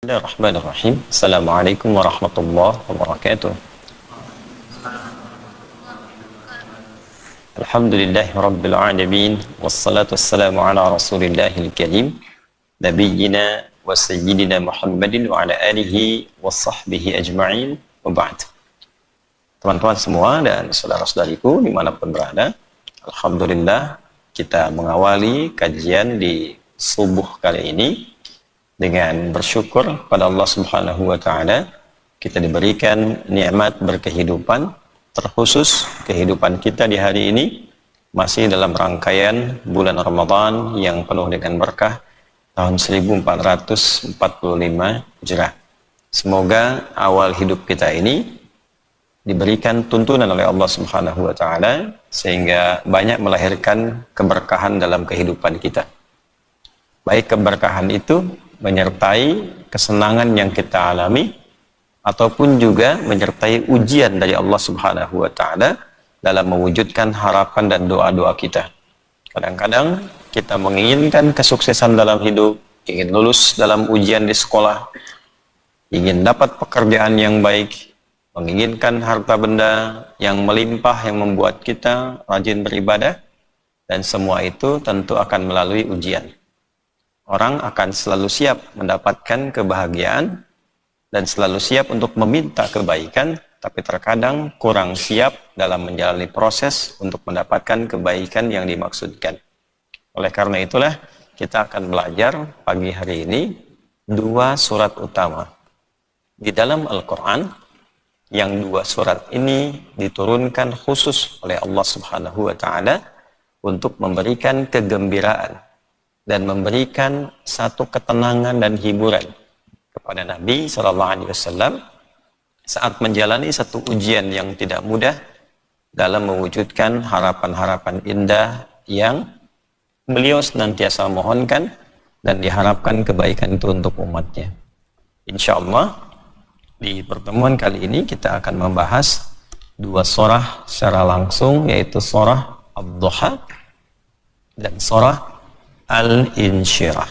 Bismillahirrahmanirrahim. Assalamualaikum warahmatullahi wabarakatuh. Alhamdulillahi rabbil alamin. Wassalatu wassalamu ala rasulillahil karim. Nabiyyina wa sayyidina Muhammadin wa ala alihi wa sahbihi ajma'in. Wa ba'd. Teman-teman semua dan saudara-saudariku dimanapun berada, alhamdulillah kita mengawali kajian di subuh kali ini dengan bersyukur pada Allah Subhanahu wa taala. Kita diberikan nikmat berkehidupan, terkhusus kehidupan kita di hari ini masih dalam rangkaian bulan Ramadan yang penuh dengan berkah tahun 1445 Hijrah. Semoga awal hidup kita ini diberikan tuntunan oleh Allah Subhanahu wa taala sehingga banyak melahirkan keberkahan dalam kehidupan kita. Baik keberkahan itu menyertai kesenangan yang kita alami ataupun juga menyertai ujian dari Allah Subhanahu wa taala dalam mewujudkan harapan dan doa-doa kita. Kadang-kadang kita menginginkan kesuksesan dalam hidup, ingin lulus dalam ujian di sekolah, ingin dapat pekerjaan yang baik, menginginkan harta benda yang melimpah yang membuat kita rajin beribadah, dan semua itu tentu akan melalui ujian. Orang akan selalu siap mendapatkan kebahagiaan dan selalu siap untuk meminta kebaikan, tapi terkadang kurang siap dalam menjalani proses untuk mendapatkan kebaikan yang dimaksudkan. Oleh karena itulah kita akan belajar pagi hari ini dua surat utama di dalam Al-Quran, yang dua surat ini diturunkan khusus oleh Allah Subhanahu wa taala untuk memberikan kegembiraan dan memberikan satu ketenangan dan hiburan kepada Nabi SAW saat menjalani satu ujian yang tidak mudah dalam mewujudkan harapan-harapan indah yang beliau senantiasa mohonkan dan diharapkan kebaikan itu untuk umatnya. Insya Allah di pertemuan kali ini kita akan membahas dua surah secara langsung, yaitu surah Ad-Duha dan surah Al-Insyirah.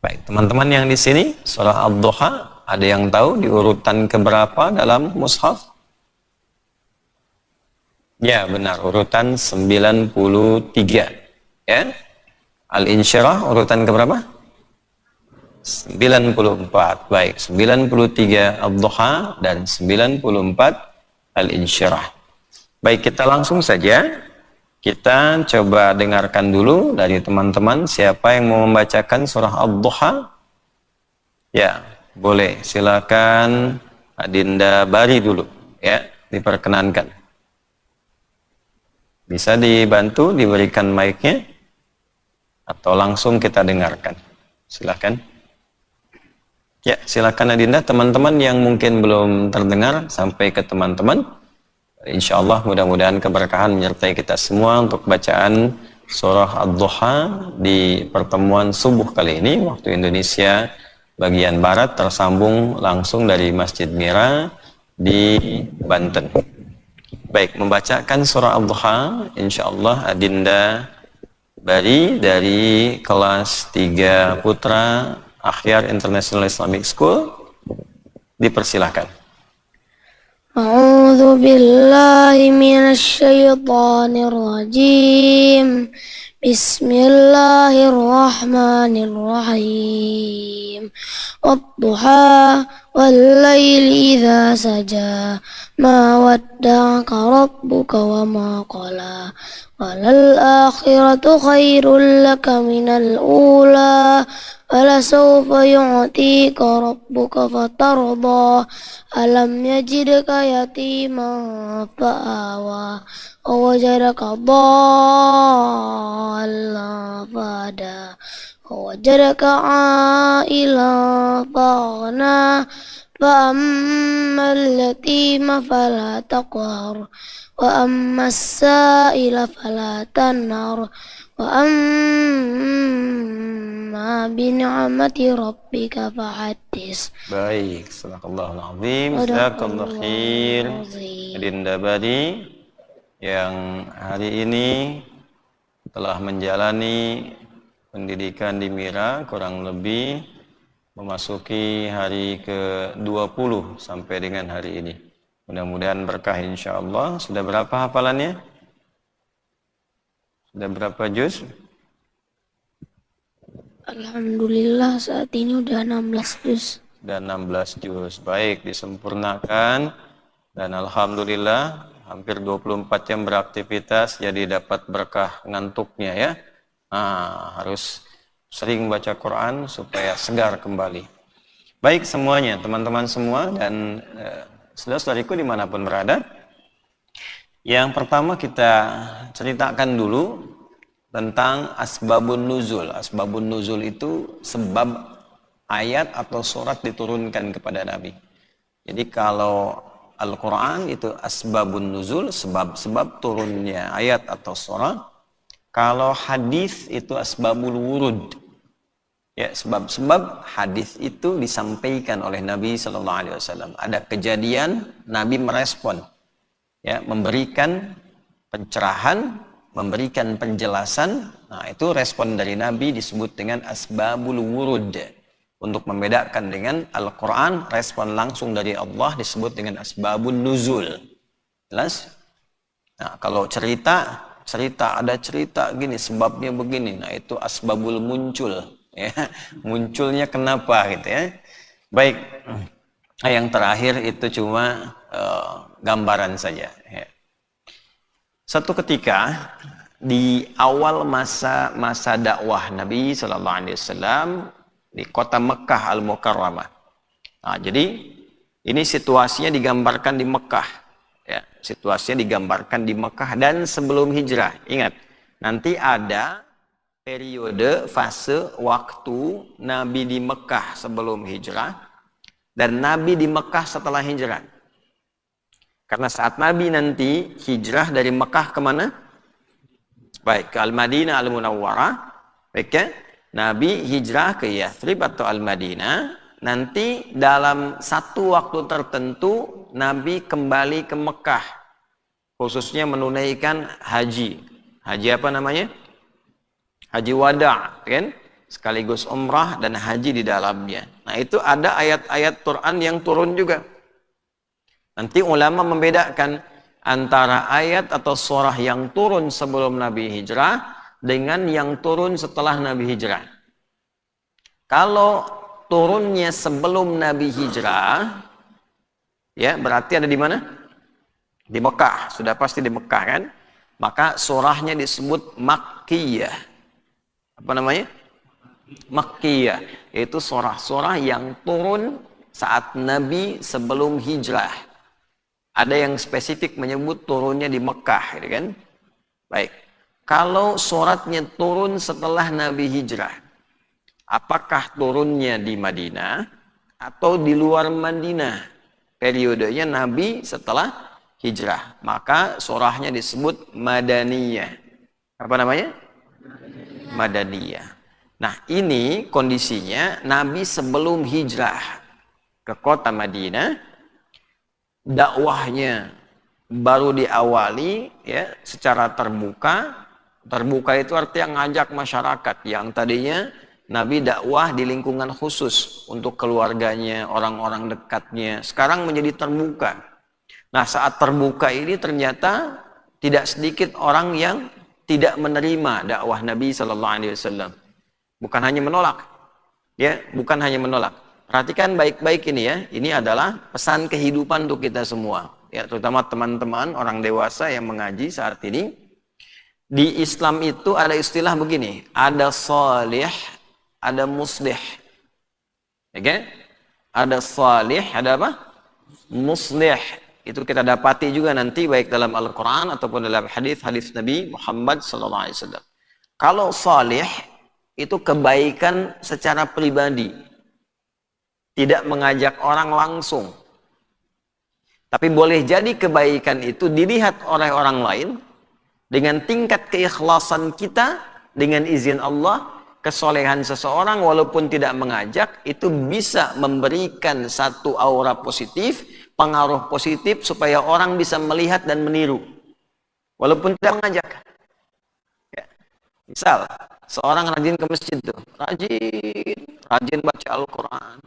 Baik, teman-teman yang di sini, surah Ad-Duha, ada yang tahu di urutan keberapa dalam mushaf? Ya, benar, urutan 93. Ya. Al-Insyirah urutan keberapa? 94. Baik, 93 Ad-Duha dan 94 Al-Insyirah. Baik, kita langsung saja. Kita coba dengarkan dulu dari teman-teman siapa yang mau membacakan surah Ad-Duha. Ya, boleh. Silakan Adinda Bari dulu, ya, diperkenankan. Bisa dibantu diberikan mic-nya atau langsung kita dengarkan. Silakan. Ya, silakan Adinda. Teman-teman yang mungkin belum terdengar sampai ke teman-teman. Insya Allah mudah-mudahan keberkahan menyertai kita semua untuk bacaan surah Ad-Duha di pertemuan subuh kali ini waktu Indonesia bagian barat, tersambung langsung dari Masjid Mira di Banten. Baik, membacakan surah Ad-Duha insya Allah Adinda Bari dari kelas 3 Putra Akhyar International Islamic School, dipersilahkan. أعوذ بالله من الشيطان الرجيم بسم الله الرحمن الرحيم والضحى والليل إذا سجى ما ودعك ربك وما قلى وللآخرة خير لك من الأولى ولسوف يعطيك ربك فترضى ألم يجدك يتيما فآوى ووجدك ضالا فهدى ووجدك عائلا فأغنى فأما اليتيم فلا تقهر وأما السائل فلا تنهر وأما بنعمة ربك فحدث. Baik, sadaqallahul azim, jazakallahu khair. Adinda Bari yang hari ini telah menjalani pendidikan di Mira kurang lebih memasuki hari ke-20 sampai dengan hari ini. Mudah-mudahan berkah insyaallah. Sudah berapa hafalannya? Sudah berapa juz? Alhamdulillah saat ini udah 16 juz. Sudah 16 juz. Baik, disempurnakan. Dan alhamdulillah hampir 24 jam beraktivitas, jadi dapat berkah ngantuknya ya. Harus sering baca Quran supaya segar kembali. Baik semuanya, teman-teman semua dan saudara-saudariku dimanapun berada. Yang pertama kita ceritakan dulu tentang asbabun nuzul. Asbabun nuzul itu sebab ayat atau surat diturunkan kepada Nabi. Jadi kalau Al-Quran itu asbabun nuzul, sebab-sebab turunnya ayat atau surat. Kalau hadis itu asbabul wurud. Ya, sebab-sebab hadis itu disampaikan oleh Nabi Sallallahu Alaihi Wasallam. Ada kejadian, Nabi merespon, ya, memberikan pencerahan, memberikan penjelasan. Nah, itu respon dari Nabi disebut dengan asbabul wurud. Untuk membedakan dengan Al-Quran, respon langsung dari Allah disebut dengan asbabun nuzul. Jelas? Nah, kalau cerita ada cerita gini, sebabnya begini. Nah, itu asbabul muncul. Ya. Munculnya kenapa gitu ya. Baik, yang terakhir itu cuma gambaran saja. Ya. Satu ketika di awal masa dakwah Nabi Sallallahu Alaihi Wasallam di kota Mekah Al-Mukarramah. Nah, jadi ini situasinya digambarkan di Mekah. Ya, situasinya digambarkan di Mekah dan sebelum hijrah. Ingat, nanti ada periode fase waktu Nabi di Mekah sebelum hijrah dan Nabi di Mekah setelah hijrah. Karena saat Nabi nanti hijrah dari Mekah kemana? Baik, ke Al-Madinah Al-Munawwarah. Baik ya? Nabi hijrah ke Yathrib atau Al-Madinah. Nanti dalam satu waktu tertentu Nabi kembali ke Mekah. Khususnya menunaikan haji. Haji apa namanya? Haji wada, kan? Sekaligus umrah dan haji di dalamnya. Nah, itu ada ayat-ayat Quran yang turun juga. Nanti ulama membedakan antara ayat atau surah yang turun sebelum Nabi hijrah dengan yang turun setelah Nabi hijrah. Kalau turunnya sebelum Nabi hijrah, ya berarti ada di mana? Di Mekah, sudah pasti di Mekah kan? Maka surahnya disebut Makkiyah. Apa namanya? Makkiyah. Itu surah-surah yang turun saat Nabi sebelum hijrah. Ada yang spesifik menyebut turunnya di Mekah, gitu kan? Baik. Kalau suratnya turun setelah Nabi hijrah, apakah turunnya di Madinah atau di luar Madinah? Periodenya Nabi setelah hijrah. Maka surahnya disebut Madaniyah. Apa namanya? Madaniyah. Nah, ini kondisinya Nabi sebelum hijrah ke kota Madinah, dakwahnya baru diawali ya secara terbuka. Terbuka itu artinya ngajak masyarakat yang tadinya Nabi dakwah di lingkungan khusus untuk keluarganya, orang-orang dekatnya. Sekarang menjadi terbuka. Nah, saat terbuka ini ternyata tidak sedikit orang yang tidak menerima dakwah Nabi Sallallahu Alaihi Wasallam. Bukan hanya menolak, ya, bukan hanya menolak. Perhatikan baik-baik ini ya. Ini adalah pesan kehidupan untuk kita semua, ya, terutama teman-teman orang dewasa yang mengaji saat ini. Di Islam itu ada istilah begini, ada salih, ada muslih. Oke? Ada salih, ada apa? Muslih. Itu kita dapati juga nanti baik dalam Al-Quran ataupun dalam hadis-hadis Nabi Muhammad SAW. Kalau salih itu kebaikan secara pribadi, tidak mengajak orang langsung. Tapi boleh jadi kebaikan itu dilihat oleh orang lain dengan tingkat keikhlasan kita, dengan izin Allah, kesolehan seseorang walaupun tidak mengajak, itu bisa memberikan satu aura positif, pengaruh positif supaya orang bisa melihat dan meniru. Walaupun tidak mengajak. Ya. Misal, seorang rajin ke masjid tuh, rajin baca Al-Quran.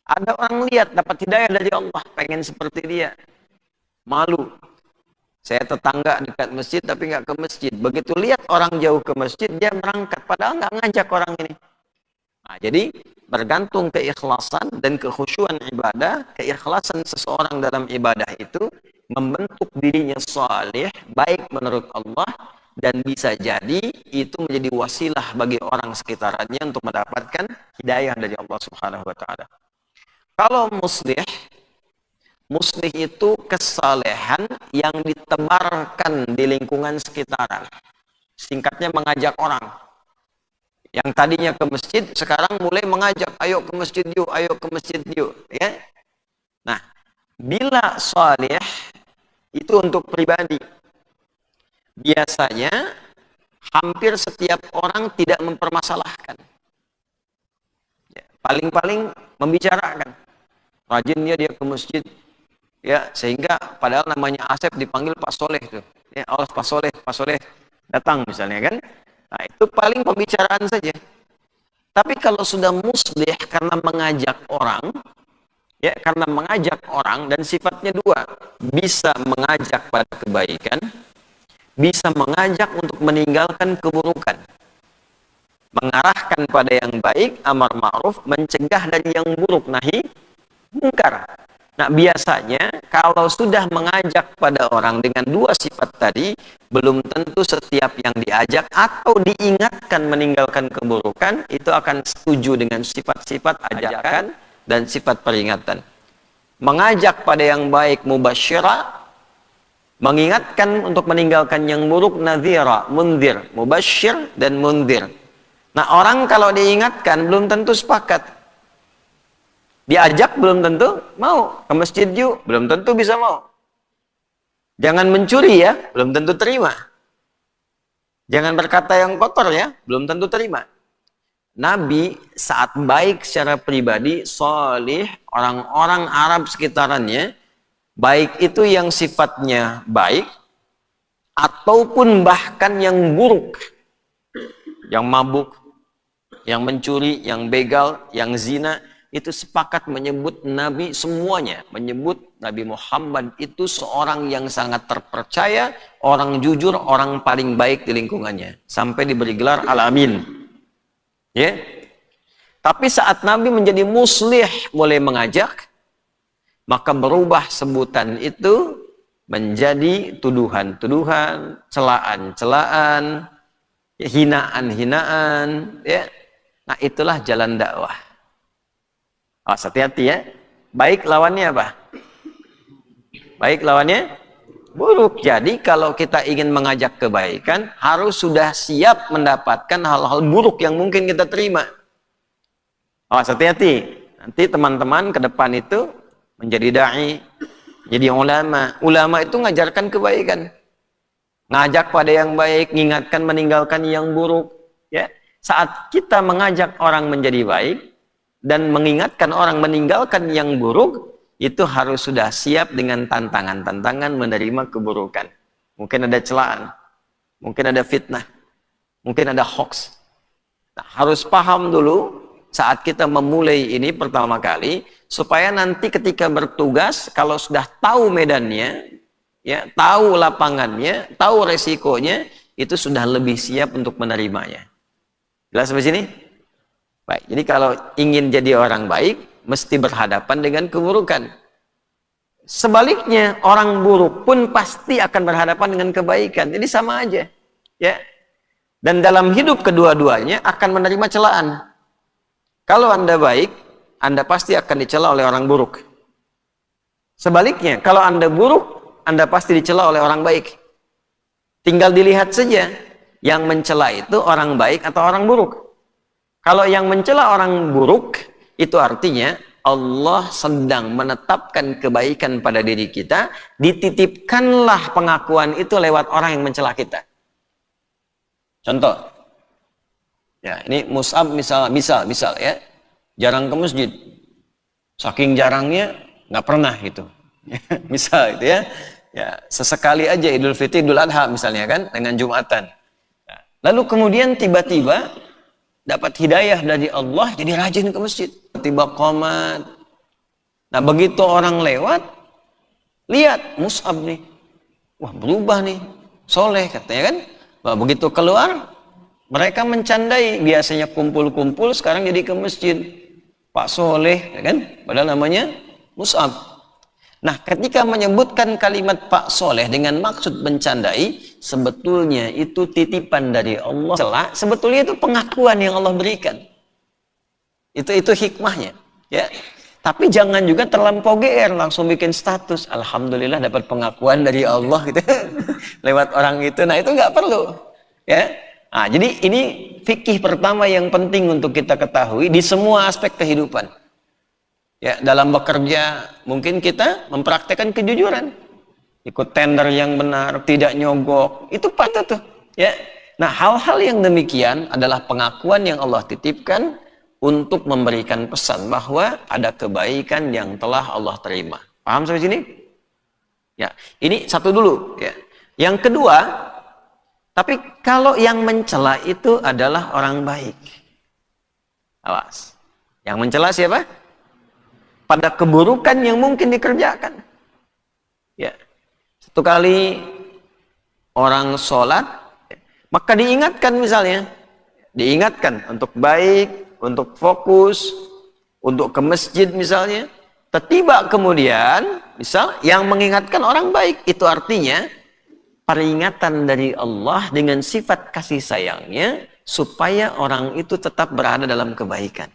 Ada orang lihat dapat hidayah dari Allah, pengen seperti dia, malu. Saya tetangga dekat masjid tapi nggak ke masjid. Begitu lihat orang jauh ke masjid, dia berangkat, padahal nggak ngajak orang ini. Nah, jadi bergantung keikhlasan dan kekhusyuan ibadah. Keikhlasan seseorang dalam ibadah itu membentuk dirinya salih, baik menurut Allah, dan bisa jadi itu menjadi wasilah bagi orang sekitarnya untuk mendapatkan hidayah dari Allah Subhanahu wa taala. Kalau muslih itu kesalehan yang ditebarkan di lingkungan sekitaran. Singkatnya mengajak orang. Yang tadinya ke masjid, sekarang mulai mengajak, ayo ke masjid yuk, ayo ke masjid yuk. Ya? Nah, bila salih itu untuk pribadi. Biasanya hampir setiap orang tidak mempermasalahkan. Ya, paling-paling membicarakan. Rajinnya dia ke masjid, ya, sehingga padahal namanya Asep dipanggil Pak Soleh tuh. Ya, Allah Pak Soleh datang misalnya kan. Nah, itu paling pembicaraan saja. Tapi kalau sudah muslih karena mengajak orang, ya, karena mengajak orang, dan sifatnya dua, bisa mengajak pada kebaikan, bisa mengajak untuk meninggalkan keburukan, mengarahkan pada yang baik, amar ma'ruf, mencegah dari yang buruk, nahi mungkar. Nah, biasanya kalau sudah mengajak pada orang dengan dua sifat tadi, belum tentu setiap yang diajak atau diingatkan meninggalkan keburukan itu akan setuju dengan sifat-sifat ajakan dan sifat peringatan. Mengajak pada yang baik mubasyirah, mengingatkan untuk meninggalkan yang buruk nadhira, munzir, mubasyir dan munzir. Nah, orang kalau diingatkan belum tentu sepakat. Diajak belum tentu mau. Ke masjid yuk, belum tentu bisa mau. Jangan mencuri ya, belum tentu terima. Jangan berkata yang kotor ya, belum tentu terima. Nabi saat baik secara pribadi, salih, orang-orang Arab sekitarannya, baik itu yang sifatnya baik, ataupun bahkan yang buruk. Yang mabuk, yang mencuri, yang begal, yang zina, itu sepakat menyebut Nabi semuanya, menyebut Nabi Muhammad itu seorang yang sangat terpercaya, orang jujur, orang paling baik di lingkungannya, sampai diberi gelar Al-Amin. Ya. Tapi saat Nabi menjadi muslih, mulai mengajak, maka berubah sebutan itu menjadi tuduhan-tuduhan, celaan-celaan, hinaan-hinaan, ya. Nah, itulah jalan dakwah. Hati-hati ya. Baik lawannya apa? Baik lawannya buruk. Jadi kalau kita ingin mengajak kebaikan, harus sudah siap mendapatkan hal-hal buruk yang mungkin kita terima. Hati-hati. Nanti teman-teman ke depan itu menjadi da'i, jadi ulama. Ulama itu ngajarkan kebaikan. Ngajak pada yang baik, mengingatkan meninggalkan yang buruk. Ya. Saat kita mengajak orang menjadi baik, dan mengingatkan orang meninggalkan yang buruk, itu harus sudah siap dengan tantangan-tantangan menerima keburukan. Mungkin ada celaan, mungkin ada fitnah, mungkin ada hoax. Nah, harus paham dulu saat kita memulai ini pertama kali, supaya nanti ketika bertugas, kalau sudah tahu medannya, ya, tahu lapangannya, tahu resikonya, itu sudah lebih siap untuk menerimanya. Jelas sampai sini? Baik, jadi kalau ingin jadi orang baik, mesti berhadapan dengan keburukan. Sebaliknya, orang buruk pun pasti akan berhadapan dengan kebaikan. Jadi sama aja. Ya. Dan dalam hidup kedua-duanya akan menerima celaan. Kalau Anda baik, Anda pasti akan dicela oleh orang buruk. Sebaliknya, kalau Anda buruk, Anda pasti dicela oleh orang baik. Tinggal dilihat saja, yang mencela itu orang baik atau orang buruk. Kalau yang mencela orang buruk, itu artinya Allah sedang menetapkan kebaikan pada diri kita, dititipkanlah pengakuan itu lewat orang yang mencela kita. Contoh, ya, ini Mus'ab misal ya, jarang ke masjid, saking jarangnya nggak pernah gitu. Misal itu ya, sesekali aja Idul Fitri, Idul Adha misalnya kan, dengan Jumatan. Nah, Lalu kemudian tiba-tiba dapat hidayah dari Allah, jadi rajin ke masjid. Tiba qomat. Nah, begitu orang lewat, lihat Mus'ab nih. Wah, berubah nih. Soleh katanya kan. Nah, begitu keluar, mereka mencandai. Biasanya kumpul-kumpul, sekarang jadi ke masjid. Pak Soleh, ya kan? Padahal namanya Mus'ab. Nah, ketika menyebutkan kalimat Pak Soleh dengan maksud mencandai, sebetulnya itu titipan dari Allah. Sebetulnya itu pengakuan yang Allah berikan. Itu hikmahnya, ya. Tapi jangan juga terlampau GR, langsung bikin status. Alhamdulillah dapat pengakuan dari Allah gitu. Lewat orang itu. Nah, itu nggak perlu, ya. Nah, jadi ini fikih pertama yang penting untuk kita ketahui di semua aspek kehidupan. Ya, dalam bekerja mungkin kita mempraktekkan kejujuran, ikut tender yang benar, tidak nyogok, itu patut tuh, ya. Nah, hal-hal yang demikian adalah pengakuan yang Allah titipkan untuk memberikan pesan bahwa ada kebaikan yang telah Allah terima. Paham sampai sini? Ya, ini satu dulu, ya. Yang kedua, tapi kalau yang mencela itu adalah orang baik, awas. Yang mencela siapa? Pada keburukan yang mungkin dikerjakan. Ya. Satu kali orang sholat, maka diingatkan misalnya. Diingatkan untuk baik, untuk fokus, untuk ke masjid misalnya. Tiba kemudian, misal yang mengingatkan orang baik, itu artinya peringatan dari Allah dengan sifat kasih sayangnya, supaya orang itu tetap berada dalam kebaikan.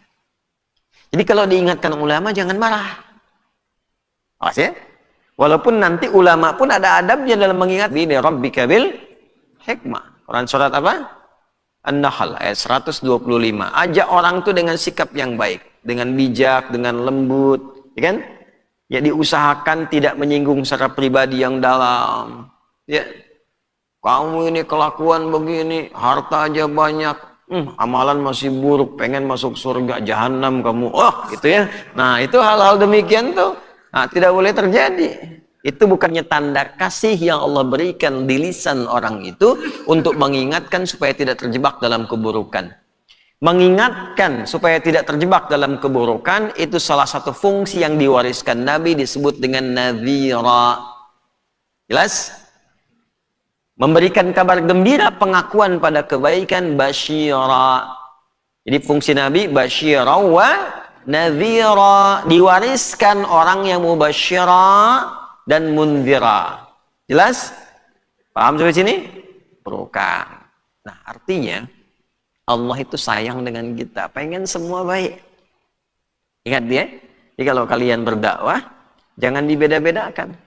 Jadi kalau diingatkan ulama jangan marah. Awas ya. Walaupun nanti ulama pun ada adabnya dalam mengingat. Bi rabbika bil hikmah. Quran surat apa? An-Nahl ayat 125. Ajak orang itu dengan sikap yang baik, dengan bijak, dengan lembut, ya kan? Ya, diusahakan tidak menyinggung secara pribadi yang dalam. Ya. Kamu ini kelakuan begini, harta aja banyak. Amalan masih buruk, pengen masuk surga, jahanam kamu, gitu ya. Nah, itu hal-hal demikian tuh, nah, tidak boleh terjadi. Itu bukannya tanda kasih yang Allah berikan di lisan orang itu untuk mengingatkan supaya tidak terjebak dalam keburukan. Mengingatkan supaya tidak terjebak dalam keburukan itu salah satu fungsi yang diwariskan Nabi, disebut dengan nadhira. Jelas? Memberikan kabar gembira, pengakuan pada kebaikan, basyira. Jadi fungsi Nabi basyira wa nadhira, diwariskan orang yang mubasyira dan mundhira. Jelas? Paham sampai sini? Bukan. Nah, artinya Allah itu sayang dengan kita, pengen semua baik. Ingat dia? Jadi kalau kalian berdakwah, jangan dibeda-bedakan.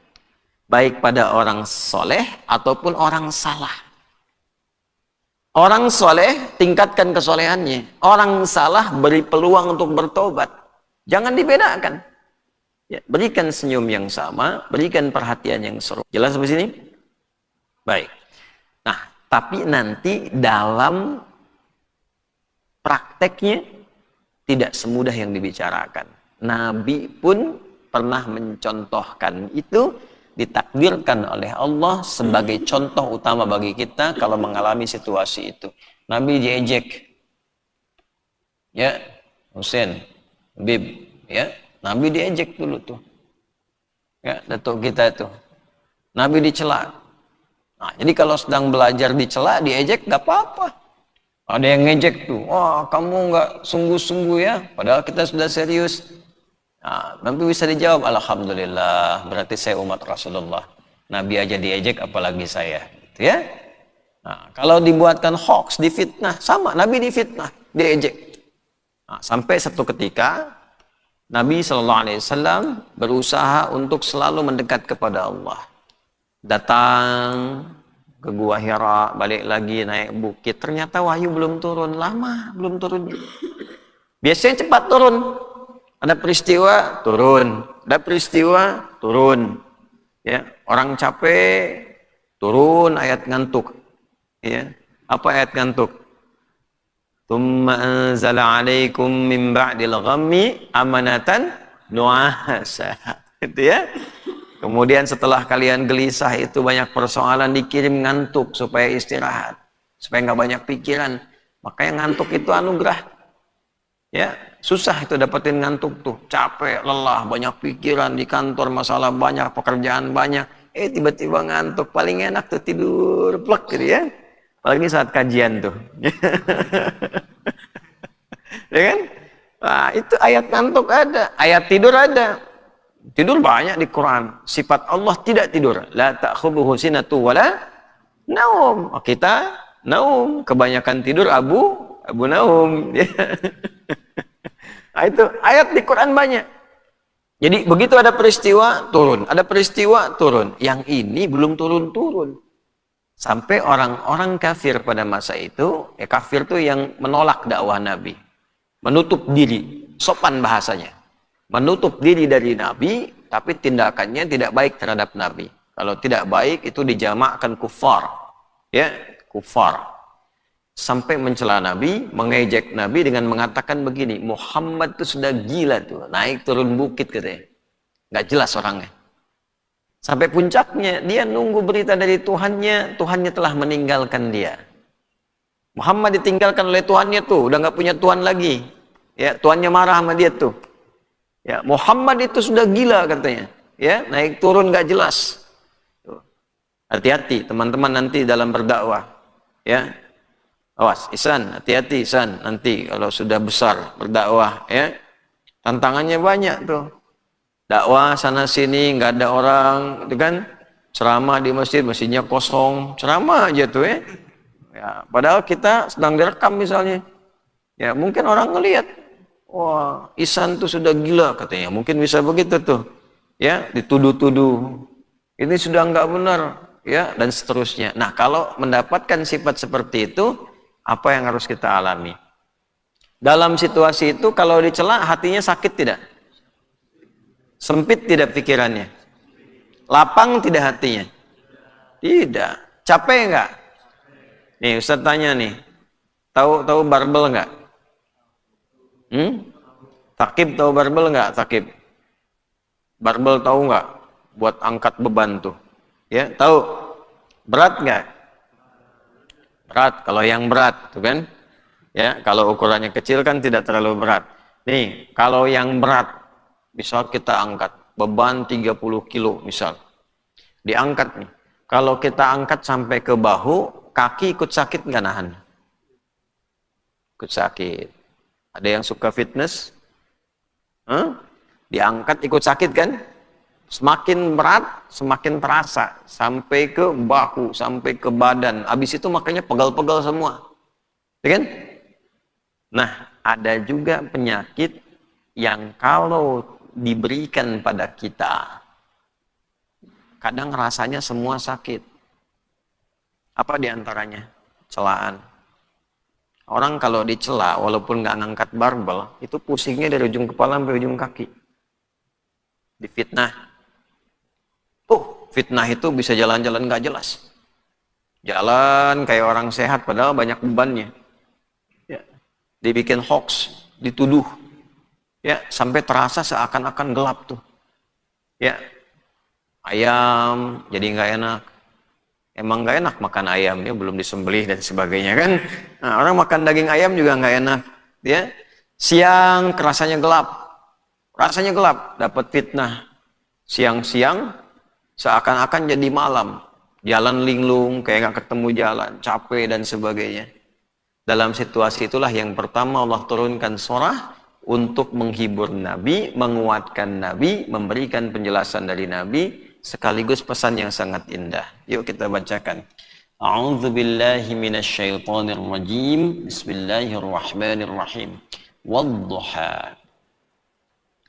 Baik pada orang soleh ataupun orang salah. Orang soleh tingkatkan kesolehannya. Orang salah beri peluang untuk bertobat. Jangan dibedakan. Ya, berikan senyum yang sama, berikan perhatian yang seru. Jelas sampai sini? Baik. Nah, tapi nanti dalam prakteknya tidak semudah yang dibicarakan. Nabi pun pernah mencontohkan itu, ditakdirkan oleh Allah sebagai contoh utama bagi kita kalau mengalami situasi itu. Nabi diejek, ya, Husain, Habib, ya, Nabi diejek dulu tuh, ya, datuk kita tuh, Nabi dicela. Nah, jadi kalau sedang belajar dicela, diejek, gak apa-apa. Ada yang ngejek tuh, wah, kamu nggak sungguh-sungguh ya, padahal kita sudah serius. Nah, Nabi bisa dijawab, alhamdulillah, berarti saya umat Rasulullah. Nabi aja diejek, apalagi saya, gitu ya. Nah, kalau dibuatkan hoax, difitnah, sama, Nabi difitnah, diejek. Nah, sampai satu ketika Nabi SAW berusaha untuk selalu mendekat kepada Allah. Datang ke Gua Hira, balik lagi naik bukit, ternyata wahyu belum turun, lama belum turun. Biasanya cepat turun. Ada peristiwa, turun. Ada peristiwa, turun. Ya, orang capek, turun ayat ngantuk. Ya, apa ayat ngantuk? Tsumma anzala 'alaikum min ba'dil ghammi amanatan nu'asa. Itu ya. Kemudian setelah kalian gelisah itu banyak persoalan, dikirim ngantuk supaya istirahat. supaya nggak banyak pikiran. Makanya ngantuk itu anugerah. Ya, susah itu dapetin ngantuk tuh, capek, lelah, banyak pikiran di kantor, masalah banyak, pekerjaan banyak. Tiba-tiba ngantuk, paling enak tuh tidur plek gitu ya. Apalagi saat kajian tuh. Ya kan? Nah, itu ayat ngantuk ada, ayat tidur ada. Tidur banyak di Quran. Sifat Allah tidak tidur. La ta'khudhuhu sinatu wala naum. Kita naum, kebanyakan tidur abu naum. Nah, itu ayat di Quran banyak. Jadi begitu ada peristiwa turun, ada peristiwa turun. Yang ini belum turun-turun. Sampai orang-orang kafir pada masa itu, kafir itu yang menolak dakwah Nabi. Menutup diri, sopan bahasanya. Menutup diri dari Nabi, tapi tindakannya tidak baik terhadap Nabi. Kalau tidak baik itu dijamakkan kufar. Ya, kufar. Sampai mencela Nabi, mengejek Nabi dengan mengatakan begini, Muhammad itu sudah gila tuh, naik turun bukit katanya. Nggak jelas orangnya. Sampai puncaknya, dia nunggu berita dari Tuhannya, Tuhannya telah meninggalkan dia. Muhammad ditinggalkan oleh Tuhannya tuh, udah nggak punya Tuhan lagi. Ya, Tuhannya marah sama dia tuh. Ya, Muhammad itu sudah gila katanya. Ya, naik turun nggak jelas. Hati-hati teman-teman nanti dalam berdakwah. Ya, awas, Ihsan, hati-hati Ihsan. Nanti kalau sudah besar berdakwah, ya, tantangannya banyak tuh. Dakwah sana sini nggak ada orang, itu kan? Ceramah di masjid, masjidnya kosong, ceramah aja tuh ya. Ya, padahal kita sedang direkam misalnya. Ya, mungkin orang ngelihat, wah, Ihsan tuh sudah gila katanya. Mungkin bisa begitu tuh. Ya, dituduh-tuduh. Ini sudah nggak benar, ya, dan seterusnya. Nah, kalau mendapatkan sifat seperti itu, apa yang harus kita alami? Dalam situasi itu kalau dicela hatinya sakit tidak? Sempit tidak pikirannya? Lapang tidak hatinya? Tidak. Capek enggak? Nih Ustaz tanya nih, tahu barbel enggak? Takib tahu barbel enggak? Takib. Barbel tahu enggak? Buat angkat beban tuh. Ya, tahu. Berat enggak? Berat. Kalau yang berat tuh kan? Ya, kalau ukurannya kecil kan tidak terlalu berat. Nih, kalau yang berat, misal kita angkat beban 30 kilo misal. Diangkat nih. Kalau kita angkat sampai ke bahu, kaki ikut sakit nggak nahan? Ikut sakit. Ada yang suka fitness? Diangkat ikut sakit kan? Semakin berat, semakin terasa. Sampai ke bahu, sampai ke badan. Habis itu makanya pegal-pegal semua. Ya kan? Nah, ada juga penyakit yang kalau diberikan pada kita, kadang rasanya semua sakit. Apa diantaranya? Celaan. Orang kalau dicela, walaupun nggak ngangkat barbel, itu pusingnya dari ujung kepala sampai ujung kaki. Difitnah. Fitnah itu bisa jalan-jalan nggak jelas. Jalan kayak orang sehat, padahal banyak bebannya. Ya. Dibikin hoax, dituduh. Ya, sampai terasa seakan-akan gelap tuh. Ya, ayam jadi nggak enak. Emang nggak enak makan ayam, ya belum disembelih dan sebagainya kan. Nah, orang makan daging ayam juga nggak enak. Ya, siang rasanya gelap, dapat fitnah. Siang-siang seakan-akan jadi malam. Jalan linglung, kayak nggak ketemu jalan, capek dan sebagainya. Dalam situasi itulah yang pertama Allah turunkan surah untuk menghibur Nabi, menguatkan Nabi, memberikan penjelasan dari Nabi, sekaligus pesan yang sangat indah. Yuk kita bacakan. A'udzu billahi minasyaitonir rajim. Bismillahirrahmanirrahim. Wadduha.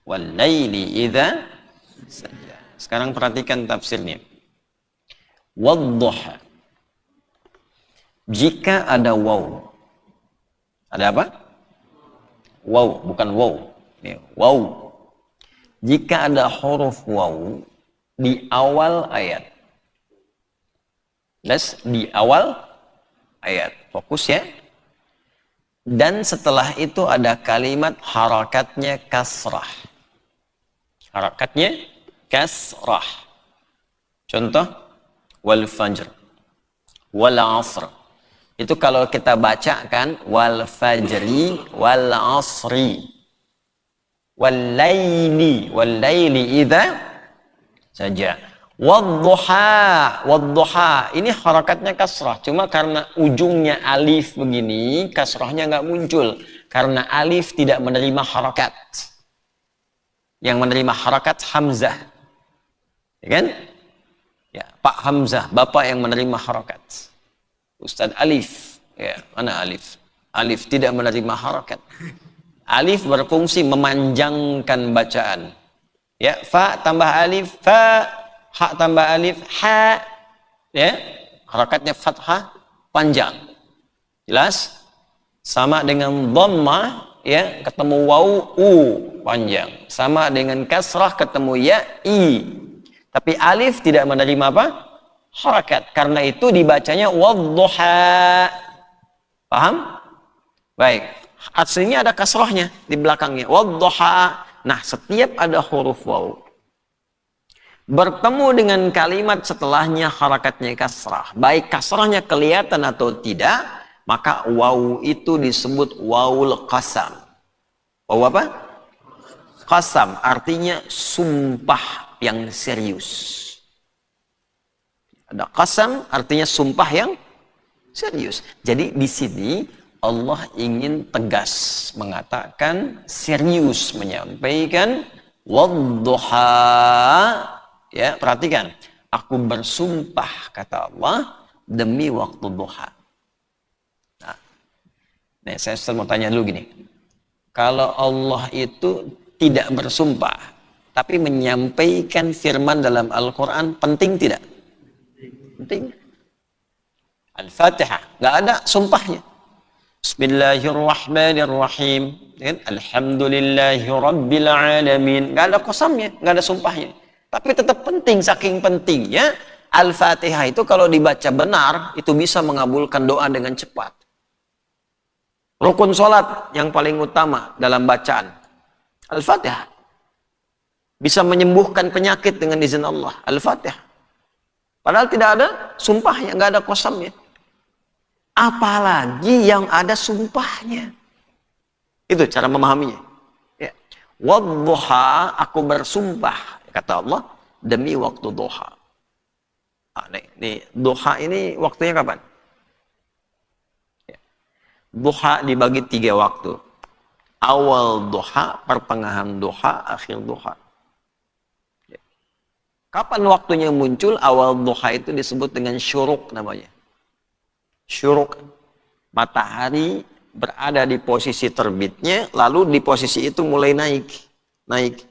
Wal laili idza saja. Sekarang perhatikan tafsirnya. Wadduha. Jika ada waw. Ada apa? Waw, bukan waw. Waw. Jika ada huruf waw di awal ayat. Di awal ayat. Fokus ya. Dan setelah itu ada kalimat harakatnya kasrah. Harakatnya kasrah. Contoh, wal fajr, wal asr, Itu kalau kita baca kan wal fajri wal asri wal laili idza saja. Wadduha ini harakatnya kasrah, cuma karena ujungnya alif begini kasrahnya nggak muncul karena alif tidak menerima harakat. Yang menerima harakat Hamzah, ya kan? Ya, Pak Hamzah, Bapak yang menerima harakat. Ustadz Alif, ya, mana Alif? Alif tidak menerima harakat. Alif berfungsi memanjangkan bacaan. Ya, fa tambah alif, fa, ha tambah alif, ha. Ya, harakatnya fathah panjang. Jelas? Sama dengan dhammah, ya, ketemu waw, u panjang. Sama dengan kasrah ketemu ya, i. Tapi alif tidak menerima apa? Harakat. Karena itu dibacanya wadduha. Paham? Baik. Aslinya ada kasrahnya di belakangnya. Wadduha. Nah, setiap ada huruf waw bertemu dengan kalimat setelahnya harakatnya kasrah. Baik kasrahnya kelihatan atau tidak, maka waw itu disebut wawul qasam. Waw apa? Qasam artinya sumpah yang serius. Ada qasam artinya sumpah yang serius. Jadi di sini Allah ingin tegas mengatakan, serius menyampaikan wadduha. Ya, perhatikan. Aku bersumpah kata Allah demi waktu duha. Nah, saya mau tanya dulu gini. Kalau Allah itu tidak bersumpah tapi menyampaikan firman dalam Al-Quran, penting tidak? Penting. Al-Fatihah nggak ada sumpahnya. Bismillahirrahmanirrahim. Alhamdulillahi rabbil alamin. Nggak ada qasamnya, nggak ada sumpahnya. Tapi tetap penting, saking pentingnya Al-Fatihah itu kalau dibaca benar itu bisa mengabulkan doa dengan cepat. Rukun sholat yang paling utama dalam bacaan Al-Fatihah. Bisa menyembuhkan penyakit dengan izin Allah. Al-Fatihah. Padahal tidak ada sumpahnya, nggak ada qasamnya. Apalagi yang ada sumpahnya. Itu cara memahaminya. Ya. Wadduha, aku bersumpah, kata Allah, demi waktu duha. Nah, nih, duha ini waktunya kapan? Ya. Duha dibagi 3 waktu. Awal duha, pertengahan duha, akhir duha. Kapan waktunya muncul? Awal duha itu disebut dengan syuruk namanya. Syuruk. Matahari berada di posisi terbitnya, lalu di posisi itu mulai naik. Naik.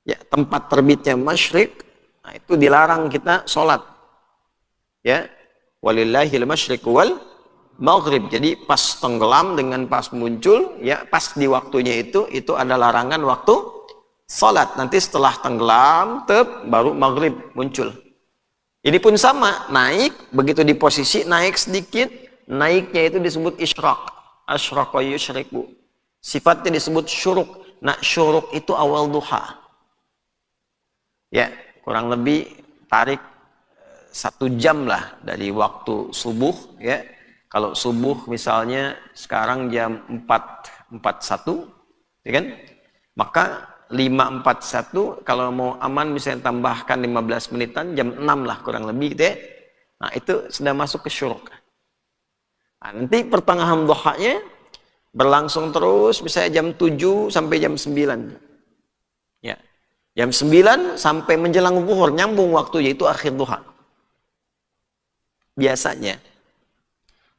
Ya, tempat terbitnya masyrik, nah itu dilarang kita sholat. Ya. Walillahil masyriq wal maghrib. Jadi pas tenggelam dengan pas muncul, ya pas di waktunya itu ada larangan waktu salat. Nanti setelah tenggelam baru maghrib muncul. Ini pun sama, naik begitu di posisi naik sedikit, naiknya itu disebut isyraq. Asyraqa yusyriku. Sifatnya disebut syuruk. Nah, syuruk itu awal duha. Ya, kurang lebih tarik 1 jam lah dari waktu subuh, ya. Kalau subuh misalnya sekarang jam 4.41, ya kan? Maka 5.41 kalau mau aman misalnya tambahkan 15 menitan, jam 6 lah kurang lebih gitu ya. Nah itu sudah masuk ke syuruk. Nah, nanti pertengahan duhanya berlangsung terus misalnya jam 7 sampai jam 9. Ya. Jam 9 sampai menjelang zuhur, nyambung waktu, yaitu akhir duha. Biasanya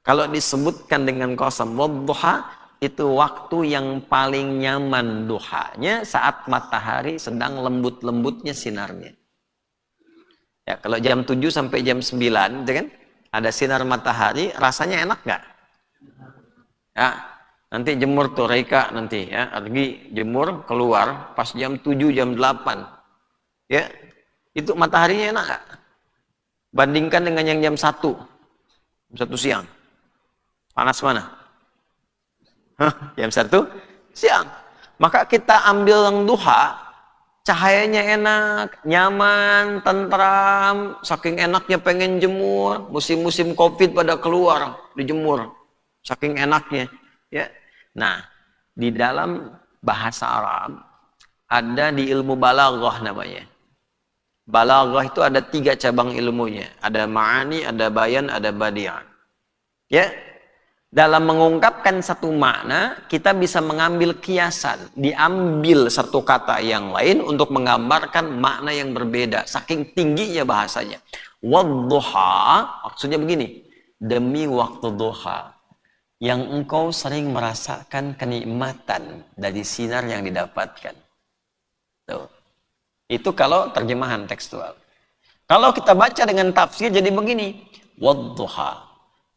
kalau disebutkan dengan qasam wadduha, itu waktu yang paling nyaman duhanya saat matahari sedang lembut-lembutnya sinarnya. Ya, kalau jam 7 sampai jam 9, kan, ada sinar matahari, rasanya enak nggak? Ya, nanti jemur tuh Reika nanti, ya, pergi jemur keluar pas jam 7, jam 8. Ya, itu mataharinya enak nggak? Bandingkan dengan yang jam 1 siang. Panas mana? Jam 1 siang. Maka kita ambil yang duha, Cahayanya enak, nyaman, tentram, saking enaknya pengen jemur, musim-musim Covid pada keluar dijemur, saking enaknya, ya. Nah, di dalam bahasa Arab ada di ilmu balaghah namanya. Balaghah itu ada 3 cabang ilmunya, ada ma'ani, ada bayan, ada badi'ah. Ya, dalam mengungkapkan satu makna, kita bisa mengambil kiasan, diambil satu kata yang lain untuk menggambarkan makna yang berbeda, saking tingginya bahasanya. Wadduha, maksudnya begini, demi waktu duha, yang engkau sering merasakan kenikmatan dari sinar yang didapatkan. Tuh. Itu kalau terjemahan tekstual. Kalau kita baca dengan tafsir jadi begini, wadduha,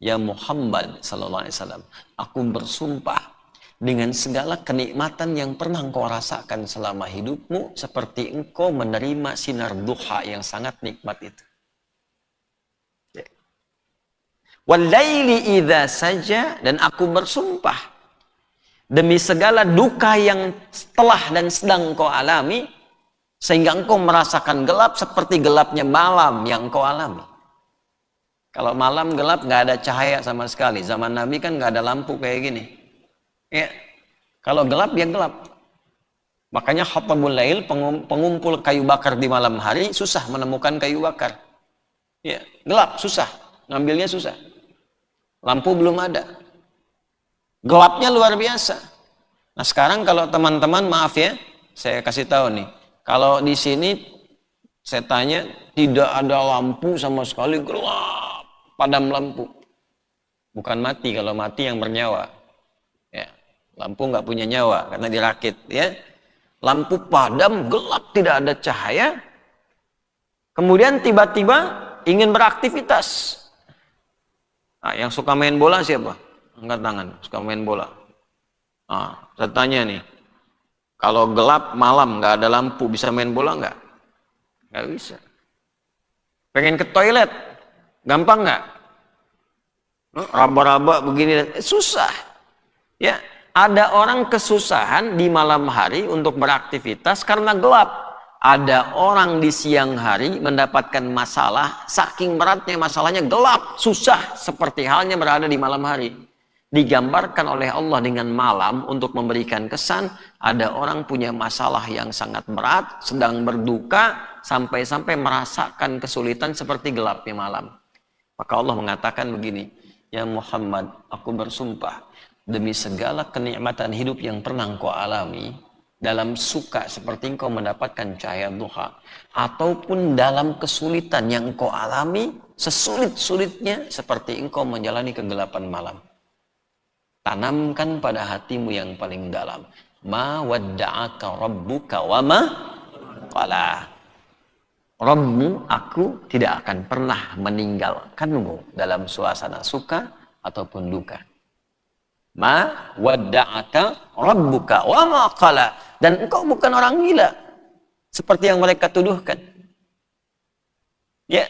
ya Muhammad sallallahu alaihi wasallam, aku bersumpah dengan segala kenikmatan yang pernah engkau rasakan selama hidupmu, seperti engkau menerima sinar duha yang sangat nikmat itu. Walaili idza saja, dan aku bersumpah demi segala duka yang telah dan sedang engkau alami, sehingga engkau merasakan gelap seperti gelapnya malam yang engkau alami. Kalau malam gelap, nggak ada cahaya sama sekali. Zaman Nabi kan nggak ada lampu kayak gini. Ya, kalau gelap ya gelap. Makanya Hattabul Lail, pengumpul kayu bakar di malam hari, susah menemukan kayu bakar. Ya, gelap, susah. Ngambilnya susah. Lampu belum ada. Gelapnya luar biasa. Nah sekarang kalau teman-teman, maaf ya, saya kasih tahu nih. Kalau di sini, saya tanya, tidak ada lampu sama sekali, gelap. Padam lampu, bukan mati. Kalau mati yang bernyawa, ya, lampu nggak punya nyawa karena dirakit, ya. Lampu padam, gelap, tidak ada cahaya. Kemudian tiba-tiba ingin beraktivitas. Nah, yang suka main bola siapa? Angkat tangan. Suka main bola. Nah, saya tanya nih, kalau gelap malam nggak ada lampu, bisa main bola nggak? Nggak bisa. Pengen ke toilet, gampang nggak? Raba-raba begini, susah. Ya, ada orang kesusahan di malam hari untuk beraktivitas karena gelap. Ada orang di siang hari mendapatkan masalah, saking beratnya masalahnya gelap, susah, seperti halnya berada di malam hari. Digambarkan oleh Allah dengan malam untuk memberikan kesan, ada orang punya masalah yang sangat berat, sedang berduka, sampai-sampai merasakan kesulitan seperti gelapnya malam. Maka Allah mengatakan begini, ya Muhammad, aku bersumpah demi segala kenikmatan hidup yang pernah engkau alami, dalam suka seperti engkau mendapatkan cahaya duha, ataupun dalam kesulitan yang engkau alami, sesulit-sulitnya seperti engkau menjalani kegelapan malam. Tanamkan pada hatimu yang paling dalam, ma wadda'aka rabbuka wa ma qala. Rabbmu, aku tidak akan pernah meninggalkanmu dalam suasana suka ataupun duka. Ma wadda'aka rabbuka wa ma qala. Dan engkau bukan orang gila seperti yang mereka tuduhkan. Ya.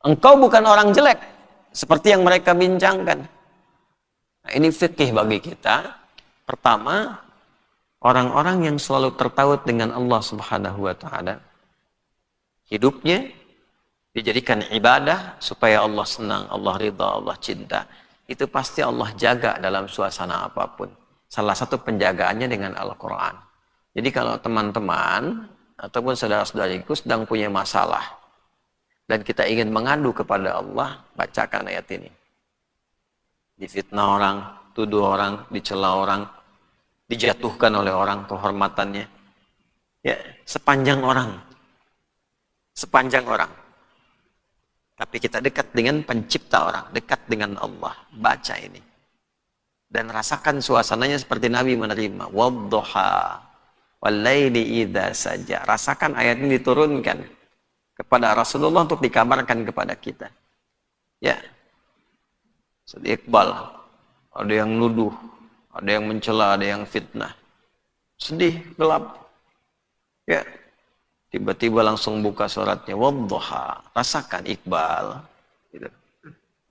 Engkau bukan orang jelek seperti yang mereka bincangkan. Nah, ini fikih bagi kita. Pertama, orang-orang yang selalu tertaut dengan Allah Subhanahu wa taala, hidupnya dijadikan ibadah supaya Allah senang, Allah ridha, Allah cinta. Itu pasti Allah jaga dalam suasana apapun. Salah satu penjagaannya dengan Al-Quran. Jadi kalau teman-teman ataupun saudara-saudariku sedang punya masalah dan kita ingin mengadu kepada Allah, bacakan ayat ini. Difitnah orang, tuduh orang, dicela orang, dijatuhkan oleh orang kehormatannya. Ya, sepanjang orang. Sepanjang orang. Tapi kita dekat dengan pencipta orang, dekat dengan Allah. Baca ini. Dan rasakan suasananya seperti Nabi menerima. Wadduha walaili idza saja. Rasakan ayat ini diturunkan kepada Rasulullah untuk dikabarkan kepada kita. Ya. Sedih Iqbal. Ada yang nuduh, ada yang mencela, ada yang fitnah. Sedih, gelap. Ya. Tiba-tiba langsung buka suratnya, wadduha, rasakan Iqbal. Gitu.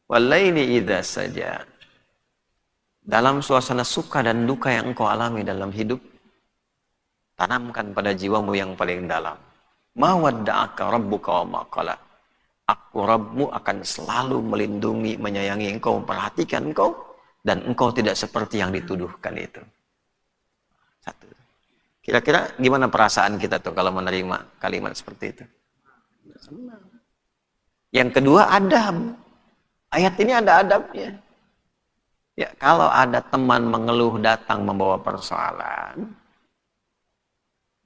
Walaili idza saja. Dalam suasana suka dan duka yang engkau alami dalam hidup, tanamkan pada jiwamu yang paling dalam. Ma wadda'aka rabbuka wa ma qala. Aku Rabbmu akan selalu melindungi, menyayangi engkau, memperhatikan engkau, dan engkau tidak seperti yang dituduhkan itu. Satu. Kira-kira gimana perasaan kita tuh kalau menerima kalimat seperti itu? Senang. Yang kedua, adab. Ayat ini ada adabnya. Ya, kalau ada teman mengeluh datang membawa persoalan,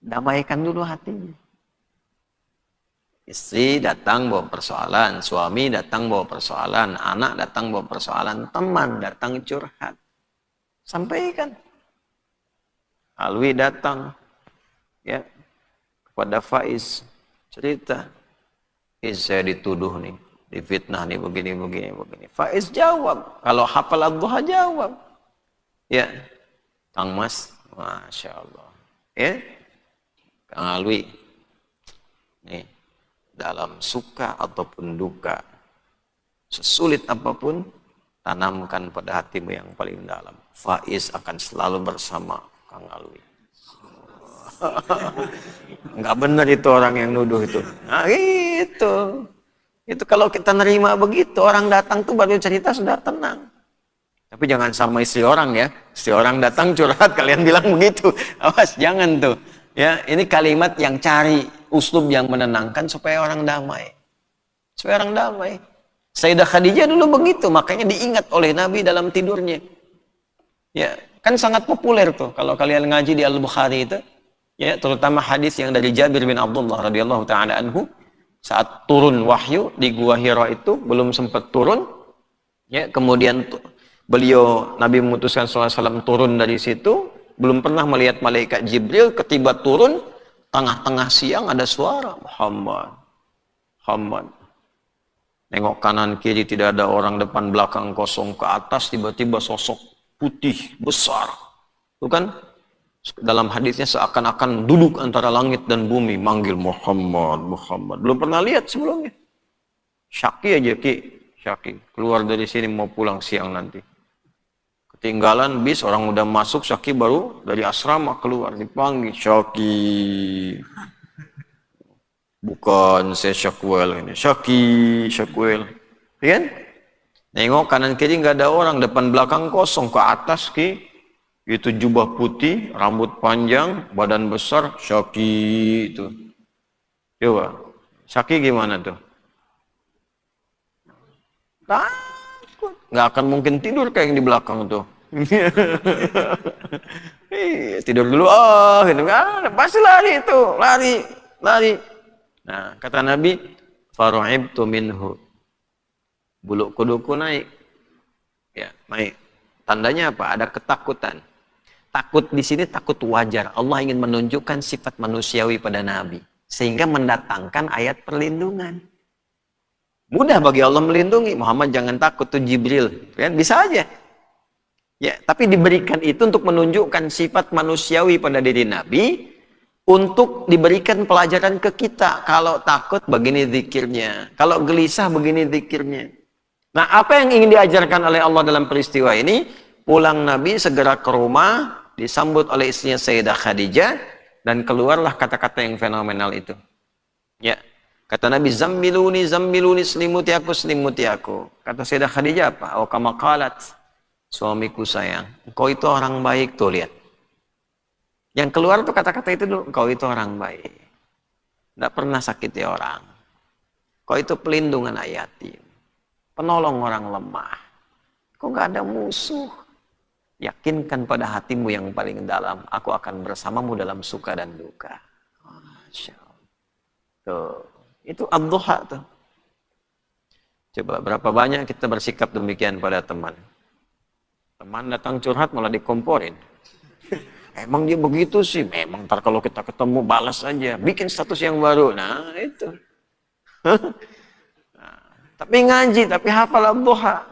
damaikan dulu hatinya. Istri datang bawa persoalan, suami datang bawa persoalan, anak datang bawa persoalan, teman datang curhat. Sampaikan. Alwi datang ya kepada Faiz, cerita, saya dituduh nih, difitnah nih, begini. Faiz jawab, kalau hafal ad-duha jawab. Ya, Kang Mas, Masya Allah. Ya, Kang Alwi, nih, dalam suka ataupun duka, sesulit apapun, tanamkan pada hatimu yang paling dalam. Faiz akan selalu bersama Kang Alwi. Nggak benar itu orang yang nuduh itu. Nah itu. Itu kalau kita nerima begitu, orang datang tuh baru cerita sudah tenang. Tapi jangan sama istri orang ya. Istri orang datang curhat, kalian bilang begitu. Awas, jangan tuh. Ya, ini kalimat yang cari uslub yang menenangkan supaya orang damai. Supaya orang damai. Sayyidah Khadijah dulu begitu, makanya diingat oleh Nabi dalam tidurnya. Ya, kan sangat populer tuh kalau kalian ngaji di Al-Bukhari itu. Ya, terutama hadis yang dari Jabir bin Abdullah radhiyallahu taala anhu, saat turun wahyu di Gua Hira itu belum sempat turun. Ya, kemudian beliau Nabi memutuskan SAW turun dari situ, belum pernah melihat malaikat Jibril, ketiba turun tengah-tengah siang ada suara Muhammad. Nengok kanan kiri tidak ada orang, depan belakang kosong, ke atas tiba-tiba sosok putih besar. Itu kan dalam hadisnya seakan-akan duduk antara langit dan bumi, manggil Muhammad. Belum pernah lihat sebelumnya. Syaki aja Syaki keluar dari sini mau pulang siang nanti. Ketinggalan bis, orang udah masuk, Syaki baru dari asrama keluar, dipanggil Syaki. Bukan saya Syakwel ini, Syakwel. Kan? Nengok kanan kiri nggak ada orang, depan belakang kosong, ke atas itu jubah putih, rambut panjang, badan besar, Syaki itu. Coba, Syaki gimana tuh? Takut, nggak akan mungkin tidur kayak yang di belakang tuh. Tidur dulu, gitu kan? Pasti lari itu, lari. Nah, kata Nabi, faru'ibtu minhu. Bulu kuduku naik. Ya, naik. Tandanya apa? Ada ketakutan. Takut di sini takut wajar. Allah ingin menunjukkan sifat manusiawi pada Nabi, sehingga mendatangkan ayat perlindungan. Mudah bagi Allah melindungi. Muhammad jangan takut, tuh Jibril. Kan bisa aja. Ya, tapi diberikan itu untuk menunjukkan sifat manusiawi pada diri Nabi, untuk diberikan pelajaran ke kita. Kalau takut begini zikirnya, kalau gelisah begini zikirnya. Nah, apa yang ingin diajarkan oleh Allah dalam peristiwa ini? Pulang Nabi segera ke rumah, disambut oleh istrinya Sayyidah Khadijah, dan keluarlah kata-kata yang fenomenal itu. Ya, kata Nabi, zammiluni, selimuti aku. Kata Sayyidah Khadijah apa? Oh, kama qalat, suamiku sayang, engkau itu orang baik. Tuh lihat, yang keluar tuh kata-kata itu dulu, engkau itu orang baik, tidak pernah sakiti orang, engkau itu pelindung anak yatim, penolong orang lemah, kau nggak ada musuh. Yakinkan pada hatimu yang paling dalam, aku akan bersamamu dalam suka dan duka. Masya Allah. Tuh, itu ad-duha tuh. Coba berapa banyak kita bersikap demikian pada teman. Teman datang curhat malah dikomporin. Emang dia begitu sih, memang ntar kalau kita ketemu balas aja, bikin status yang baru. Nah itu. Nah, tapi ngaji, tapi hafal ad-duha.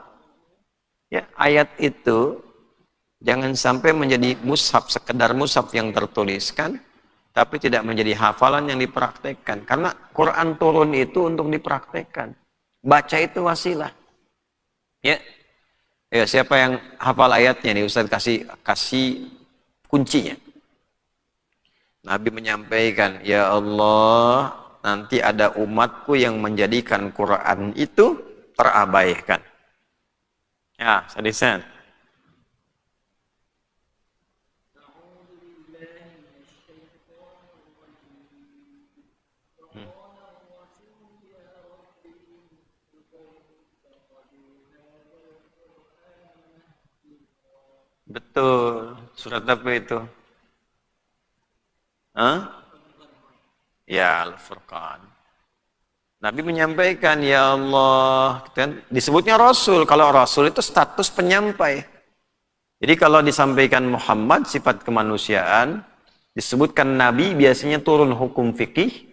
Ya, ayat itu jangan sampai menjadi mushaf, sekedar mushaf yang tertuliskan, tapi tidak menjadi hafalan yang dipraktekkan. Karena Quran turun itu untuk dipraktekkan. Baca itu wasilah. Ya, ya, siapa yang hafal ayatnya nih Ustaz, kasih kuncinya. Nabi menyampaikan, ya Allah, nanti ada umatku yang menjadikan Quran itu terabaikan. Ya, Sadisan. Betul. Surat apa itu? Hah? Ya, Al-Furqan. Nabi menyampaikan, ya Allah, kan disebutnya Rasul. Kalau Rasul itu status penyampai. Jadi kalau disampaikan Muhammad sifat kemanusiaan, disebutkan Nabi biasanya turun hukum fikih,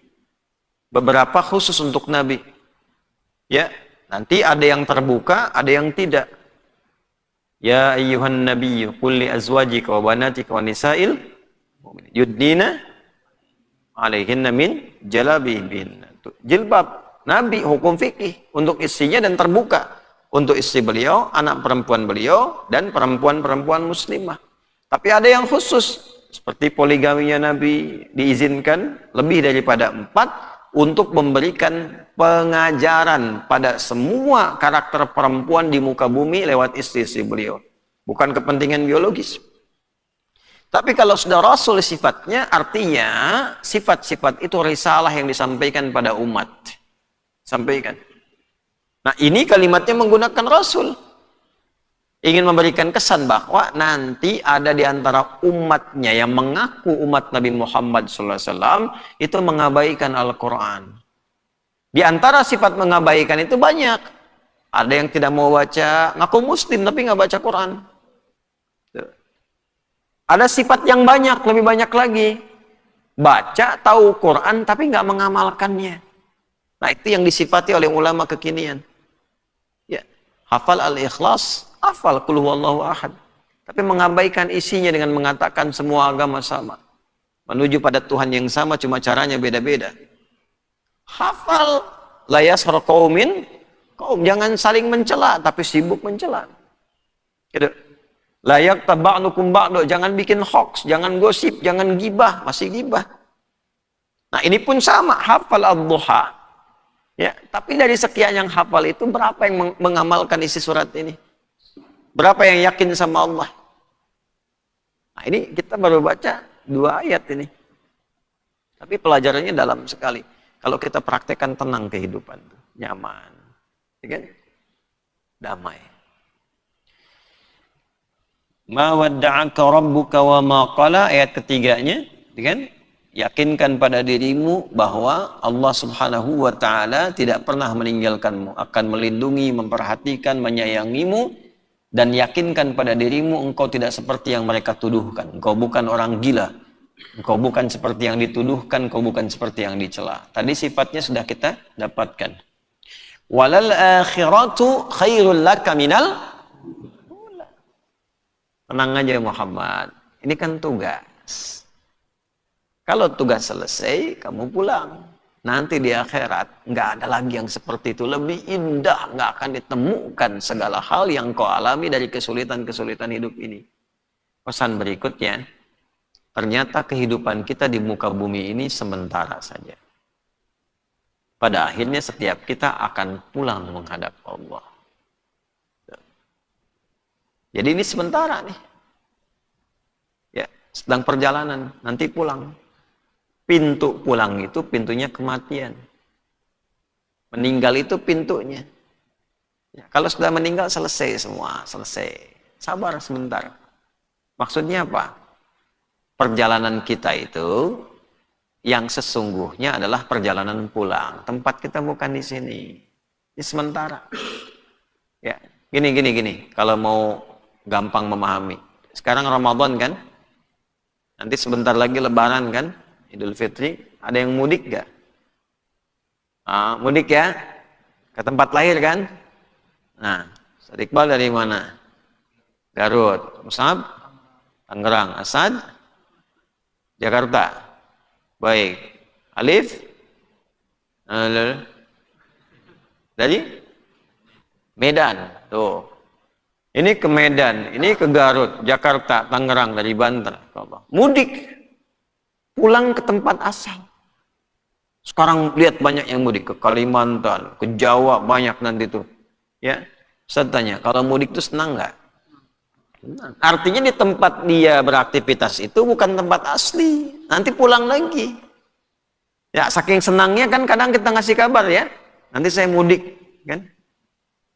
beberapa khusus untuk Nabi. Ya, nanti ada yang terbuka, ada yang tidak. Ya ayyuhan nabiyyu qul li azwajika wa banatika wa nisa'il mu'minin yudnina 'alaihinna min jalabibihin. Jilbab Nabi hukum fikih untuk istrinya dan terbuka untuk istri beliau, anak perempuan beliau dan perempuan-perempuan muslimah. Tapi ada yang khusus seperti poligaminya Nabi diizinkan lebih daripada 4 untuk memberikan pengajaran pada semua karakter perempuan di muka bumi lewat istri-istri beliau. Bukan kepentingan biologis. Tapi kalau sudah Rasul sifatnya, artinya sifat-sifat itu risalah yang disampaikan pada umat. Sampaikan. Nah ini kalimatnya menggunakan Rasul. Ingin memberikan kesan bahwa nanti ada di antara umatnya yang mengaku umat Nabi Muhammad SAW itu mengabaikan Al-Quran. Di antara sifat mengabaikan itu banyak. Ada yang tidak mau baca, ngaku muslim tapi nggak baca Quran. Ada sifat yang banyak, lebih banyak lagi. Baca, tahu Quran tapi nggak mengamalkannya. Nah itu yang disifati oleh ulama kekinian. Ya, hafal al-ikhlas, hafal qul huwallahu ahad. Tapi mengabaikan isinya dengan mengatakan semua agama sama. Menuju pada Tuhan yang sama, cuma caranya beda-beda. Hafal la yaskhar qaumin kaum, jangan saling mencela tapi sibuk mencela. Gitu. Layak taba'nukum ba'du, jangan bikin hoax, jangan gosip, jangan gibah, masih gibah. Nah, ini pun sama, hafal ad-duha. Ya, tapi dari sekian yang hafal itu berapa yang mengamalkan isi surat ini? Berapa yang yakin sama Allah? Nah, ini kita baru baca 2 ayat ini. Tapi pelajarannya dalam sekali. Kalau kita praktekkan tenang kehidupan, nyaman, ya kan? Damai. Ma wadda'aka rabbuka wa ma qala, ayat ketiganya, ya kan? Yakinkan pada dirimu bahwa Allah Subhanahu wa taala tidak pernah meninggalkanmu, akan melindungi, memperhatikan, menyayangimu, dan yakinkan pada dirimu engkau tidak seperti yang mereka tuduhkan. Engkau bukan orang gila. Engkau bukan seperti yang dituduhkan, engkau bukan seperti yang dicela. Tadi sifatnya sudah kita dapatkan. Walal akhiratu khairul laka minal. Tenang aja Muhammad. Ini kan tugas. Kalau tugas selesai, kamu pulang. Nanti di akhirat nggak ada lagi yang seperti itu. Lebih indah, nggak akan ditemukan segala hal yang kau alami dari kesulitan-kesulitan hidup ini. Pesan berikutnya, ternyata kehidupan kita di muka bumi ini sementara saja. Pada akhirnya setiap kita akan pulang menghadap Allah. Jadi ini sementara nih. Ya, sedang perjalanan, nanti pulang. Pintu pulang itu pintunya kematian. Meninggal itu pintunya. Ya, kalau sudah meninggal selesai semua, selesai. Sabar sebentar. Maksudnya apa? Perjalanan kita itu yang sesungguhnya adalah perjalanan pulang. Tempat kita bukan di sini. Ini sementara. Ya, gini. Kalau mau gampang memahami. Sekarang Ramadan kan? Nanti sebentar lagi Lebaran kan? Idul Fitri. Ada yang mudik gak? Mudik ya? Ke tempat lahir kan? Nah, Ustaz Iqbal dari mana? Garut. Musab? Tangerang. Asad? Jakarta. Baik. Alif? Dari? Medan. Tuh. Ini ke Medan, ini ke Garut, Jakarta, Tangerang, dari Banten. Mudik. pulang ke tempat asal. Sekarang lihat banyak yang mudik ke Kalimantan, ke Jawa banyak nanti tuh. Ya, saya tanya, kalau mudik itu senang nggak? Artinya di tempat dia beraktivitas itu bukan tempat asli. Nanti pulang lagi. Ya, saking senangnya kan kadang kita ngasih kabar ya. Nanti saya mudik, kan?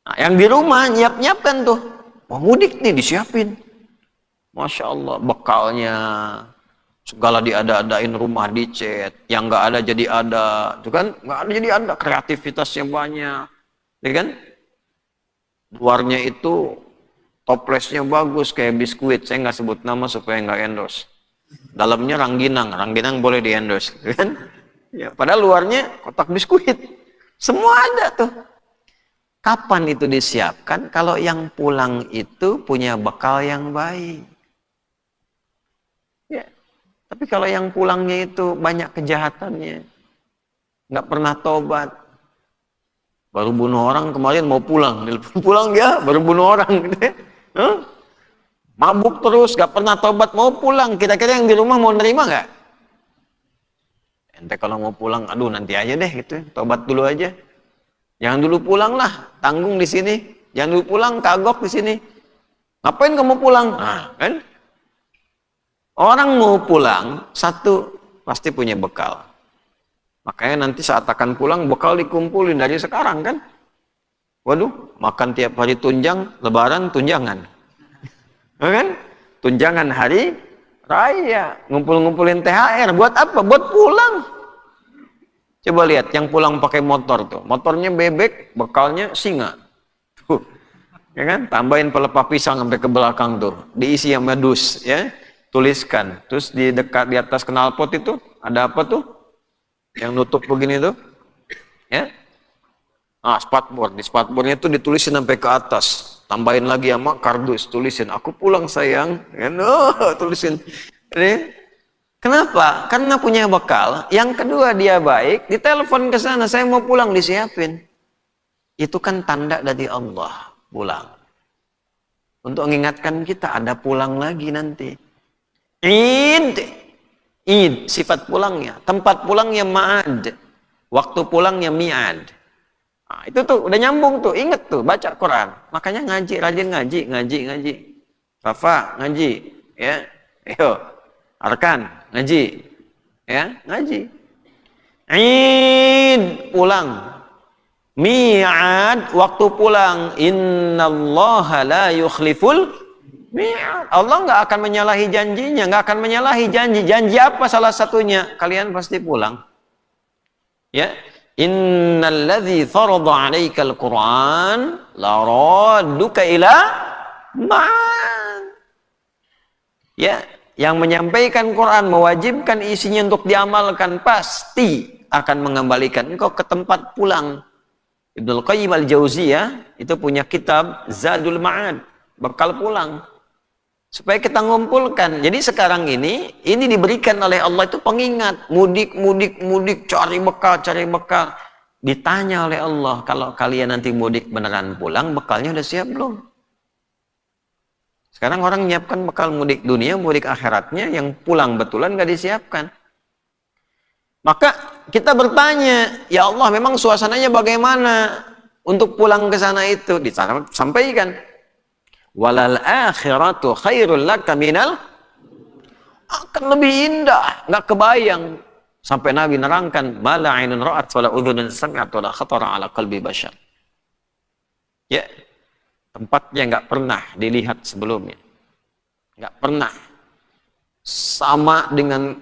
Nah, yang di rumah nyiap-nyiapkan tuh. Mau mudik nih disiapin. Masya Allah, bekalnya segala diada-adain, rumah dicet, yang nggak ada jadi ada, itu kan nggak ada jadi ada, kreativitasnya banyak, ya kan? Luarnya itu toplesnya bagus kayak biskuit, saya nggak sebut nama supaya nggak endorse. Dalamnya rangginang, rangginang boleh di endorse, kan? Ya, padahal luarnya kotak biskuit, semua ada tuh. Kapan itu disiapkan? Kalau yang pulang itu punya bekal yang baik. Ya. Tapi kalau yang pulangnya itu banyak kejahatannya, nggak pernah tobat, baru bunuh orang kemarin mau pulang, pulang ya baru bunuh orang, gitu ya. Huh? Mabuk terus, nggak pernah tobat mau pulang. Kira-kira yang di rumah mau nerima nggak? Ente kalau mau pulang, aduh nanti aja deh gitu, tobat dulu aja. Jangan dulu pulang lah, tanggung di sini. Jangan dulu pulang, kagok di sini. Ngapain kamu pulang? Nah, kan? Orang mau pulang, satu pasti punya bekal. Makanya nanti saat akan pulang, bekal dikumpulin dari sekarang kan. Waduh, makan tiap hari tunjang, lebaran tunjangan. Kan? Tunjangan hari raya, ngumpul-ngumpulin THR. Buat apa? Buat pulang. Coba lihat yang pulang pakai motor tuh. Motornya bebek, bekalnya singa. Tuh. Ya kan? Tambahin pelepah pisang sampai ke belakang tuh. Diisi sama dus, ya. Tuliskan. Terus di dekat di atas knalpot itu ada apa tuh? Yang nutup begini tuh. Ya. Ah, spatbor. Di spatbornya tuh ditulisin sampai ke atas. Tambahin lagi sama kardus, tulisin aku pulang sayang. Kan? Oh, tulisin. Ini kenapa? Karena punya bekal. Yang kedua dia baik, ditelepon ke sana, saya mau pulang, disiapin. Itu kan tanda dari Allah, pulang. Untuk mengingatkan kita ada pulang lagi nanti. Id, sifat pulangnya. Tempat pulangnya ma'ad. Waktu pulangnya mi'ad. Nah, itu tuh udah nyambung tuh, inget tuh, baca Quran. Makanya ngaji, rajin ngaji. Rafa, ngaji. Ya, ayo. Arkan, ngaji. Ya, ngaji. Id, pulang. Mi'ad, waktu pulang. Innallaha la yukhliful mi'ad. Allah nggak akan menyalahi janjinya, nggak akan menyalahi janji. Janji apa salah satunya? Kalian pasti pulang. Ya. Innalladzi farada 'alaikal Qur'an la radduka ila ma'ad. Ya. Yang menyampaikan Quran, mewajibkan isinya untuk diamalkan, pasti akan mengembalikan engkau ke tempat pulang. Ibnu Qayyim al-Jauziyah itu punya kitab Zadul Ma'ad, bekal pulang. Supaya kita ngumpulkan. Jadi sekarang ini diberikan oleh Allah itu pengingat. Mudik, cari bekal. Ditanya oleh Allah, kalau kalian nanti mudik beneran pulang, bekalnya udah siap belum? Sekarang orang menyiapkan bekal mudik dunia, mudik akhiratnya, yang pulang betulan gak disiapkan. Maka kita bertanya, ya Allah memang suasananya bagaimana untuk pulang ke sana itu? Disampaikan, walal akhiratu khairul laka minal, akan lebih indah, gak kebayang. Sampai Nabi nerangkan, mala ainun ra'at wala udhunun sami'at wala khatara ala qalbi bashar. Ya. Tempatnya nggak pernah dilihat sebelumnya, nggak pernah sama dengan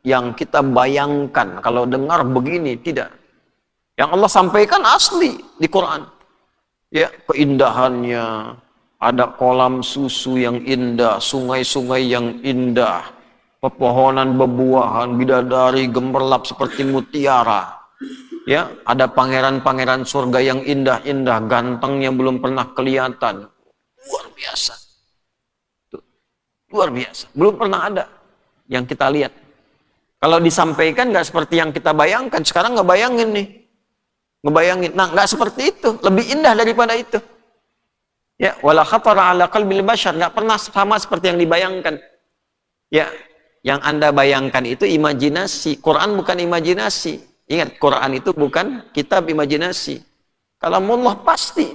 yang kita bayangkan. Kalau dengar begini, tidak. Yang Allah sampaikan asli di Quran. Ya, keindahannya, ada kolam susu yang indah, sungai-sungai yang indah, pepohonan bebuahan, bidadari gemerlap seperti mutiara. Ya, ada pangeran-pangeran surga yang indah-indah, gantengnya belum pernah kelihatan. Luar biasa. Tuh, luar biasa. Belum pernah ada yang kita lihat. Kalau disampaikan nggak seperti yang kita bayangkan. Sekarang ngebayangin nih. Ngebayangin. Nah, nggak seperti itu. Lebih indah daripada itu. Ya, wala khatara ala qalbil bashar. Nggak pernah sama seperti yang dibayangkan. Ya, Yang Anda bayangkan itu imajinasi. Quran bukan imajinasi. Ingat, Quran itu bukan kitab imajinasi. Kalamullah pasti.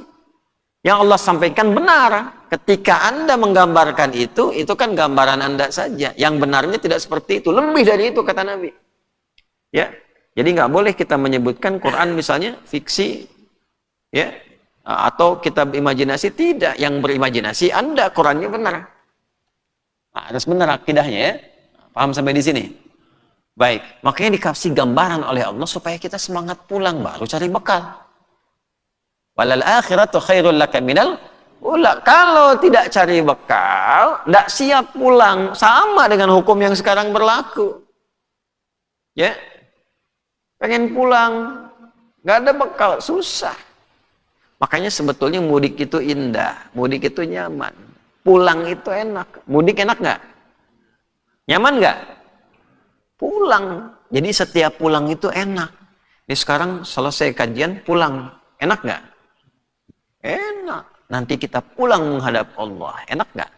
Yang Allah sampaikan benar. Ketika Anda menggambarkan itu kan gambaran Anda saja. Yang benarnya tidak seperti itu. Lebih dari itu kata Nabi. Ya, jadi nggak boleh kita menyebutkan Quran misalnya fiksi, ya, atau kitab imajinasi. Tidak. Yang berimajinasi Anda, Qurannya benar. Nah, harus benar akidahnya ya. Paham sampai di sini? Baik, makanya dikasih gambaran oleh Allah supaya kita semangat pulang, baru cari bekal. Walal akhiratu khairul laka minal ula. Kalau tidak cari bekal, tidak siap pulang, sama dengan hukum yang sekarang berlaku. Ya, pengen pulang, nggak ada bekal, susah. Makanya sebetulnya mudik itu indah, mudik itu nyaman, pulang itu enak. Mudik enak nggak? Nyaman nggak? Pulang. Jadi setiap pulang itu enak. Ini sekarang selesai kajian, pulang. Enak nggak? Enak. Nanti kita pulang menghadap Allah. Enak nggak?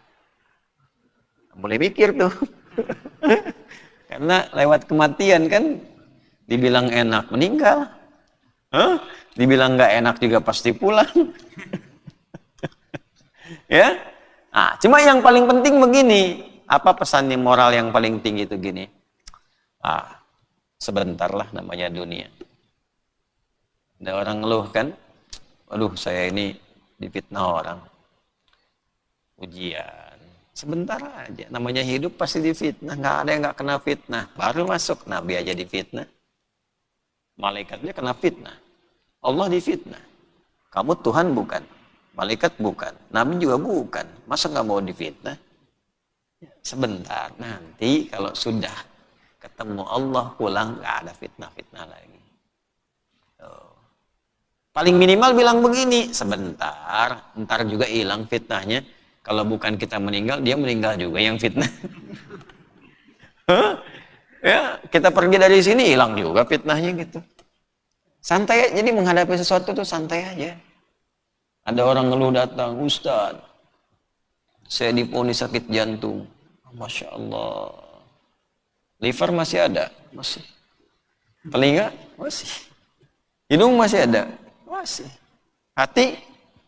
Mulai mikir tuh. Karena lewat kematian kan, dibilang enak meninggal. Dibilang nggak enak juga pasti pulang. Ya. Nah, cuma yang paling penting begini. Apa pesannya moral yang paling tinggi itu gini? Sebentarlah namanya dunia. Ada orang ngeluh kan? Aduh, saya ini difitnah orang. Ujian. Sebentar aja. Namanya hidup pasti difitnah. Nggak ada yang nggak kena fitnah. Baru masuk Nabi aja difitnah. Malaikatnya kena fitnah. Allah difitnah. Kamu Tuhan bukan. Malaikat bukan. Nabi juga bukan. Masa nggak mau difitnah? Sebentar, nanti kalau sudah ketemu Allah pulang nggak ada fitnah-fitnah lagi. Paling minimal bilang begini, sebentar, ntar juga hilang fitnahnya. Kalau bukan kita meninggal, dia meninggal juga yang fitnah. Ya, kita pergi dari sini hilang juga fitnahnya gitu. Santai, jadi menghadapi sesuatu tuh santai aja. Ada orang ngeluh datang, Ustaz, saya diponis sakit jantung. Masya Allah. Liver masih ada? Masih. Telinga? Masih. Hidung masih ada? Masih. Hati?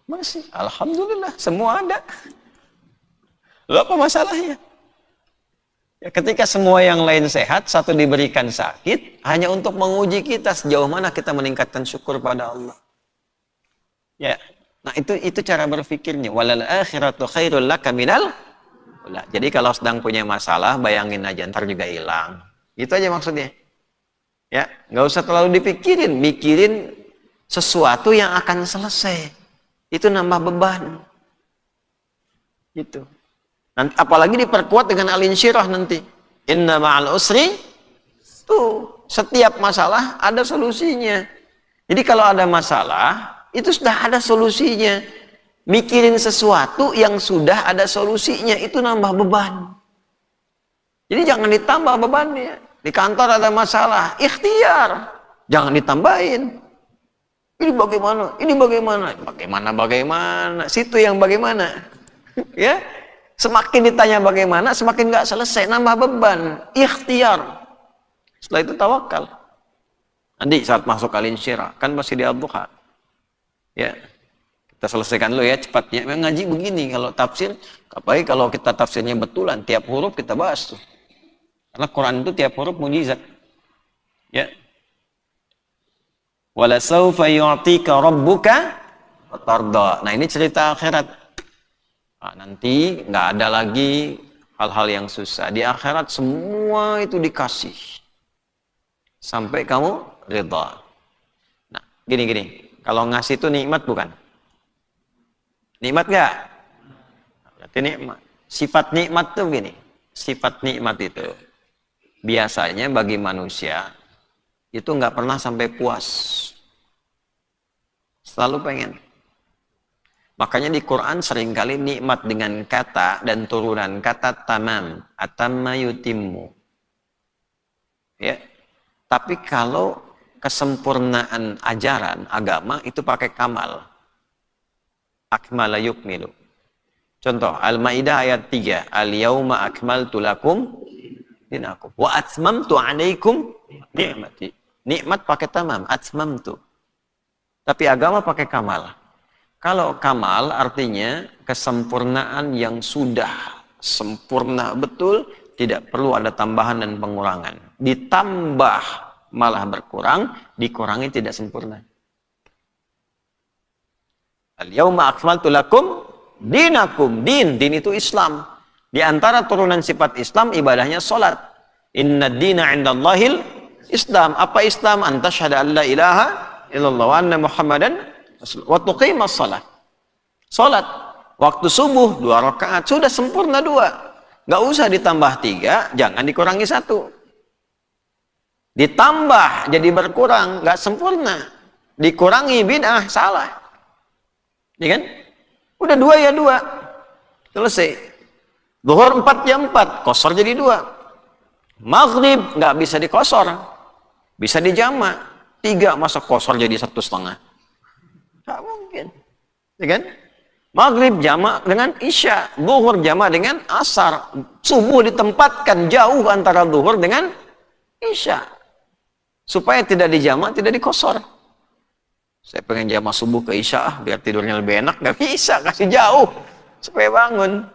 Masih. Alhamdulillah, semua ada. Lalu apa masalahnya? Ya, ketika semua yang lain sehat, satu diberikan sakit, hanya untuk menguji kita sejauh mana kita meningkatkan syukur pada Allah. Ya. Nah, itu cara berpikirnya. Walal akhiratu khairul laka minal ula. Jadi kalau sedang punya masalah, bayangin aja ntar juga hilang. Itu aja maksudnya. Ya, nggak usah terlalu dipikirin, mikirin sesuatu yang akan selesai. Itu nambah beban. Gitu. Nanti apalagi diperkuat dengan al-insyirah nanti. Inna ma'al usri tuh, setiap masalah ada solusinya. Jadi kalau ada masalah, itu sudah ada solusinya. Mikirin sesuatu yang sudah ada solusinya, itu nambah beban. Jadi jangan ditambah bebannya. Di kantor ada masalah, ikhtiar. Jangan ditambahin. Ini bagaimana? Ini bagaimana? Bagaimana? Situ yang bagaimana? Ya, semakin ditanya bagaimana, semakin nggak selesai, nambah beban. Ikhtiar. Setelah itu tawakal. Nanti saat masuk al-insyirah, kan masih di ad-duha. Ya, kita selesaikan dulu ya cepatnya. Memang ngaji begini, kalau tafsir, apalagi kalau kita tafsirnya betulan, tiap huruf kita bahas tuh. Karena Quran itu tiap huruf mujizat. Ya. Wala saufa yu'tika rabbuka fatarda. Nah, ini cerita akhirat. Nah, nanti nggak ada lagi hal-hal yang susah. Di akhirat semua itu dikasih. Sampai kamu ridha. Nah, gini. Kalau ngasih itu nikmat bukan? Nikmat nggak? Berarti nikmat. Sifat nikmat tuh gini. Sifat nikmat itu biasanya bagi manusia itu nggak pernah sampai puas. Selalu pengen. Makanya di Quran seringkali nikmat dengan kata dan turunan kata tamam, atamma yutimmu. Ya. Tapi kalau kesempurnaan ajaran agama itu pakai kamal. Akmala yukmilu. Contoh, Al-Maidah ayat 3. Al-yauma akmaltu lakum dinakum. Wa atmamtu 'alaikum ni'mati. Nikmat pakai tamam, atmamtu. Tapi agama pakai kamal. Kalau kamal artinya kesempurnaan yang sudah sempurna betul, tidak perlu ada tambahan dan pengurangan. Ditambah malah berkurang, dikurangi tidak sempurna. Al-yauma akmaltu lakum dinakum. Din itu Islam. Di antara turunan sifat Islam ibadahnya salat. Inna dina 'indallahil Islam. Apa Islam? Anta syahada an la ilaha illallah wa anna Muhammadan wa tuqimas shalah. Salat waktu subuh 2 rakaat sudah sempurna 2. Enggak usah ditambah 3, jangan dikurangi 1. Ditambah jadi berkurang, enggak sempurna. Dikurangi bid'ah, salah. Ya kan? Udah 2 ya 2. Selesai. Zuhur 4 ya 4, qasar jadi 2. Maghrib enggak bisa dikosor. Bisa dijamak. 3 masa qasar jadi 1,5. Enggak mungkin. Ya kan? Maghrib jamak dengan isya, zuhur jamak dengan asar. Subuh ditempatkan jauh antara zuhur dengan isya. Supaya tidak dijamak, tidak dikosor. Saya pengen jamak subuh ke isya, biar tidurnya lebih enak. Nggak bisa, kasih jauh. Supaya bangun.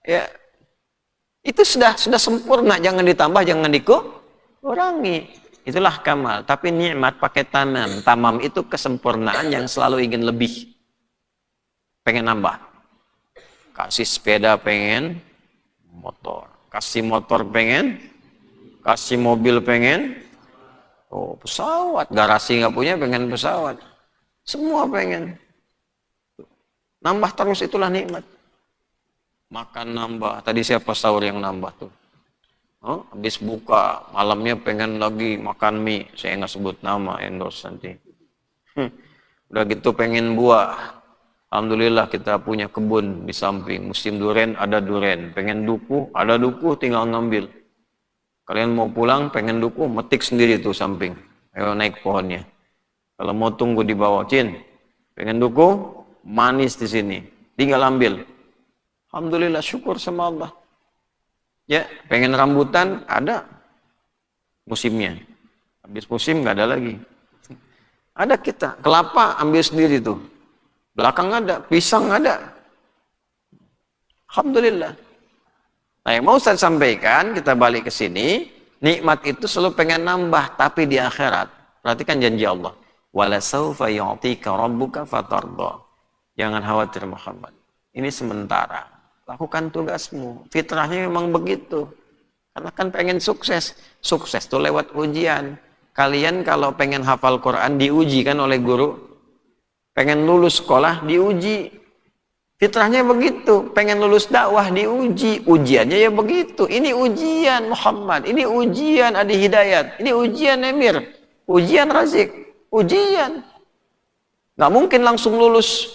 Ya, itu sudah sempurna. Jangan ditambah, jangan dikurangi. Itulah kamal. Tapi nikmat pakai tamam. Tamam itu kesempurnaan yang selalu ingin lebih. Pengen nambah. Kasih sepeda pengen motor. Kasih motor pengen. Kasih mobil pengen. Oh, pesawat. Garasi nggak punya pengen pesawat. Semua pengen. Nambah terus, itulah nikmat. Makan nambah. Tadi siapa sahur yang nambah tuh? Oh, habis buka. Malamnya pengen lagi makan mie. Saya nggak sebut nama, endorse nanti. Udah gitu pengen buah. Alhamdulillah kita punya kebun di samping. Musim duren ada duren. Pengen duku, ada duku, tinggal ngambil. Kalian mau pulang, pengen duku, metik sendiri tuh samping. Ayo naik pohonnya. Kalau mau tunggu di bawah, Cin, pengen duku, manis di sini. Tinggal ambil. Alhamdulillah, syukur sama Allah. Ya, pengen rambutan, ada musimnya. Habis musim nggak ada lagi. Ada kita, kelapa ambil sendiri tuh. Belakang ada, pisang ada. Alhamdulillah. Nah, yang mau saya sampaikan, kita balik ke sini, nikmat itu selalu pengen nambah, tapi di akhirat. Perhatikan janji Allah. Wala saufa yu'tika rabbuka fatardha. Jangan khawatir Muhammad. Ini sementara. Lakukan tugasmu. Fitrahnya memang begitu. Karena kan pengen sukses. Sukses tuh lewat ujian. Kalian kalau pengen hafal Quran diuji kan oleh guru. Pengen lulus sekolah diuji. Fitrahnya begitu. Pengen lulus dakwah diuji. Ujiannya ya begitu. Ini ujian Muhammad. Ini ujian Adi Hidayat. Ini ujian Emir. Ujian Razik. Ujian. Nggak mungkin langsung lulus.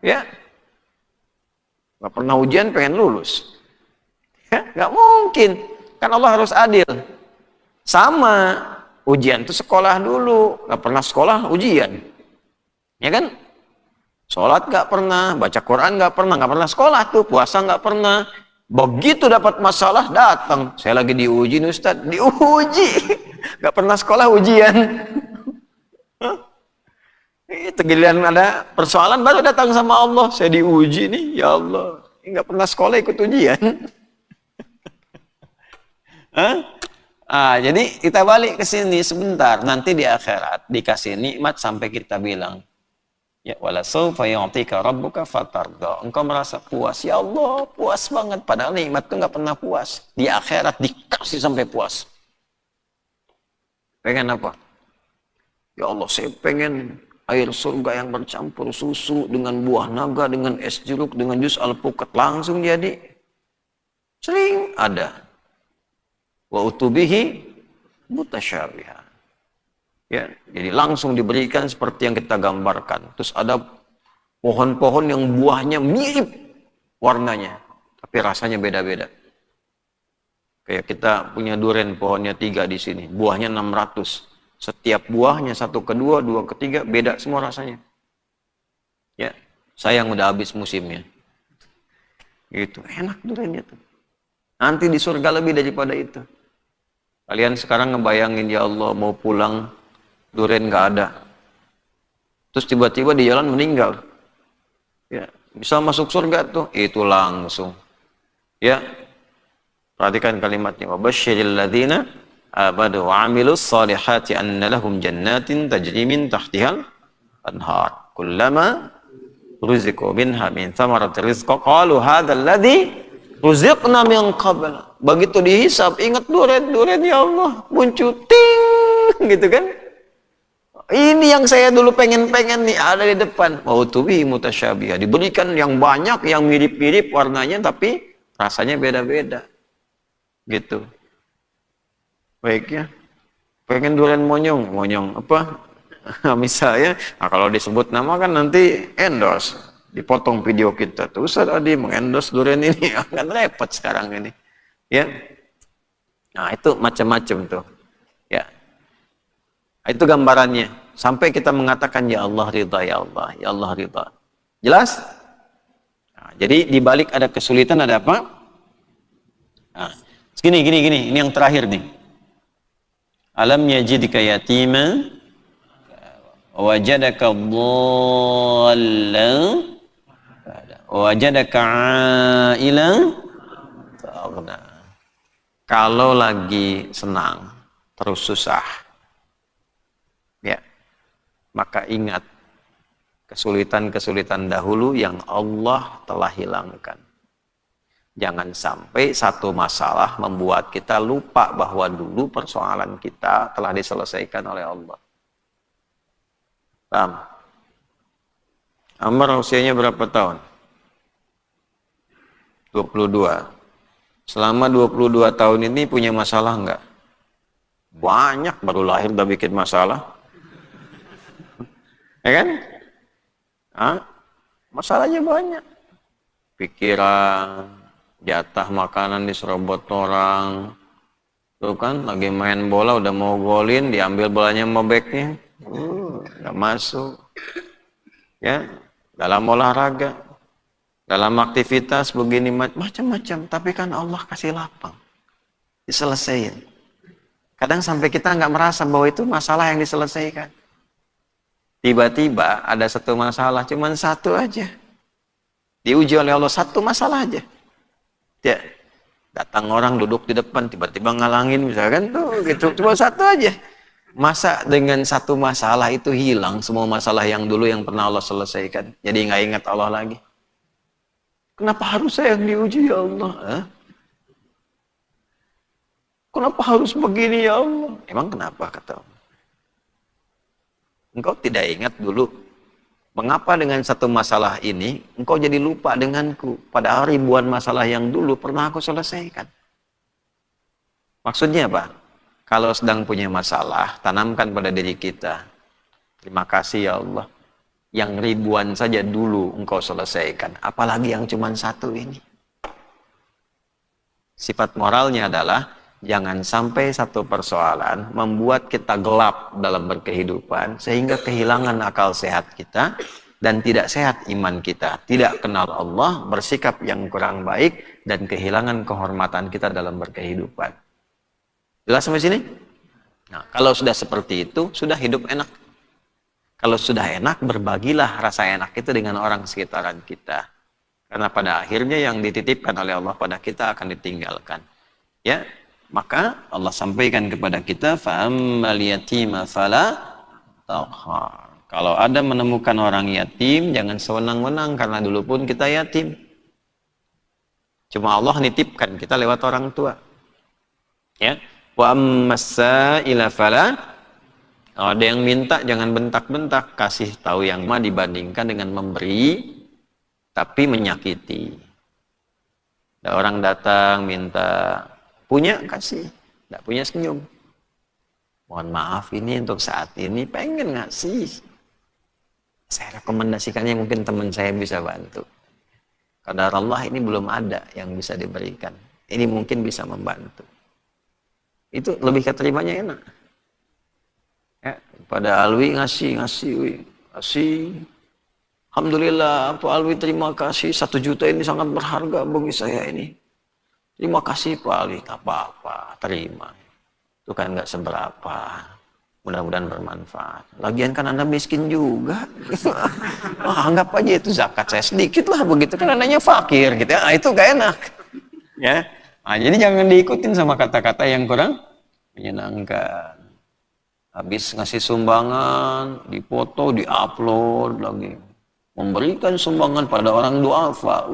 Ya. Nggak pernah ujian pengen lulus. Ya, nggak mungkin. Kan Allah harus adil. Sama. Ujian itu sekolah dulu. Nggak pernah sekolah ujian. Ya kan? Sholat nggak pernah, baca Quran nggak pernah sekolah tuh, puasa nggak pernah. Begitu dapat masalah datang, saya lagi diuji nih Ustaz, diuji, nggak pernah sekolah ujian. Itu giliran ada persoalan baru datang sama Allah, saya diuji nih, ya Allah, nggak pernah sekolah ikut ujian. Jadi kita balik ke sini sebentar, nanti di akhirat dikasih nikmat sampai kita bilang. Ya wala sawfa yu'tika rabbuka fatardha. Engkau merasa puas, ya Allah, puas banget, padahal nikmat itu enggak pernah puas. Di akhirat dikasih sampai puas. Pengen apa? Ya Allah, saya pengen air surga yang bercampur susu dengan buah naga, dengan es jeruk, dengan jus alpukat, langsung jadi. Sering ada. Wa utubihi mutasyabiha. Ya, jadi langsung diberikan seperti yang kita gambarkan. Terus ada pohon-pohon yang buahnya mirip warnanya, tapi rasanya beda-beda. Kayak kita punya durian pohonnya 3 di sini, buahnya 600. Setiap buahnya 1 ke 2, 2 ke 3 beda semua rasanya. Ya, sayang udah habis musimnya. Gitu, enak duriannya tuh. Nanti di surga lebih daripada itu. Kalian sekarang ngebayangin, ya Allah mau pulang, durian nggak ada. Terus tiba-tiba di jalan meninggal. Ya, bisa masuk surga tuh, itu langsung. Ya, perhatikan kalimatnya. Wabasyiril ladzina amanu wa 'amilus solihati anna lahum jannatin tajri min tahtihal anhar. Kullama ruziqu minha min thamarati rizqa qalu hadzal ladzi ruziqna min qabl. Begitu dihisab, ingat durian ya Allah, muncul ting gitu kan. Ini yang saya dulu pengen-pengen nih ada di depan. Mau tubi mutasyabihah, diberikan yang banyak, yang mirip-mirip warnanya tapi rasanya beda-beda. Gitu. Baik ya. Pengen durian monyong apa? Misalnya, nah kalau disebut nama kan nanti endorse, dipotong video kita tuh, Ustaz Adi mengendorse durian ini, kan repot sekarang ini, ya. Nah itu macam-macam tuh, ya. Itu gambarannya. Sampai kita mengatakan ya Allah ridha, ya Allah, ya Allah ridha. Jelas? Nah, jadi di balik ada kesulitan ada apa? Nah, gini. Ini yang terakhir nih. Alam yajidka yatima wajadaka dhallan wajadaka ailan faghna. Kalau lagi senang terus susah, ya, maka ingat kesulitan-kesulitan dahulu yang Allah telah hilangkan. Jangan sampai satu masalah membuat kita lupa bahwa dulu persoalan kita telah diselesaikan oleh Allah. Paham? Amr usianya berapa tahun? 22. Selama 22 tahun ini punya masalah enggak? Banyak, baru lahir udah bikin masalah. Ya kan? Hah? Masalahnya banyak. Pikiran, jatah makanan diserobot orang. Tuh kan, lagi main bola udah mau golin, diambil bolanya sama backnya. Nggak masuk. Ya, dalam olahraga, dalam aktivitas begini macam-macam, tapi kan Allah kasih lapang, diselesaikan. Kadang sampai kita nggak merasa bahwa itu masalah yang diselesaikan. Tiba-tiba ada satu masalah, cuman satu aja, diuji oleh Allah, satu masalah aja. Ya, datang orang duduk di depan, tiba-tiba ngalangin, misalkan tuh, gitu, cuma satu aja. Masa dengan satu masalah itu hilang semua masalah yang dulu yang pernah Allah selesaikan? Jadi nggak ingat Allah lagi. Kenapa harus saya yang diuji ya Allah? Hah? Kenapa harus begini ya Allah? Emang kenapa kata Allah? Engkau tidak ingat dulu mengapa dengan satu masalah ini engkau jadi lupa denganku? Padahal ribuan masalah yang dulu pernah aku selesaikan. Maksudnya apa? Kalau sedang punya masalah, tanamkan pada diri kita. Terima kasih ya Allah. Yang ribuan saja dulu engkau selesaikan. Apalagi yang cuma satu ini. Sifat moralnya adalah jangan sampai satu persoalan membuat kita gelap dalam berkehidupan sehingga kehilangan akal sehat kita dan tidak sehat iman kita, tidak kenal Allah, bersikap yang kurang baik dan kehilangan kehormatan kita dalam berkehidupan. Jelas sampai sini? Nah, kalau sudah seperti itu, sudah hidup enak. Kalau sudah enak, berbagilah rasa enak itu dengan orang sekitaran kita. Karena pada akhirnya yang dititipkan oleh Allah pada kita akan ditinggalkan. Ya, maka Allah sampaikan kepada kita, fa'ammal yatima fala taqhar. Kalau ada menemukan orang yatim, jangan sewenang-wenang karena dulu pun kita yatim. Cuma Allah nitipkan kita lewat orang tua. Ya, wa ammas sa'ila fala. Kalau ada yang minta jangan bentak-bentak, kasih tahu yang mah dibandingkan dengan memberi tapi menyakiti. Ada orang datang minta punya kasih, tidak punya senyum. Mohon maaf ini untuk saat ini pengen ngasih. Saya rekomendasikannya mungkin teman saya bisa bantu. Qadar Allah ini belum ada yang bisa diberikan. Ini mungkin bisa membantu. Itu lebih keterimanya enak. Ya, pada Alwi ngasih. Alhamdulillah, Pak Alwi terima kasih, 1 juta ini sangat berharga bagi saya ini. Terima kasih Pak Ali, nggak apa-apa, terima. Itu kan nggak seberapa. Mudah-mudahan bermanfaat. Lagian kan Anda miskin juga. Anggap aja itu zakat saya sedikit lah begitu kan Andanya fakir gitu ya. Itu gak enak. Ya. Jadi jangan diikutin sama kata-kata yang kurang menyenangkan. Habis ngasih sumbangan, dipoto, diupload lagi. Memberikan sumbangan pada orang duafa,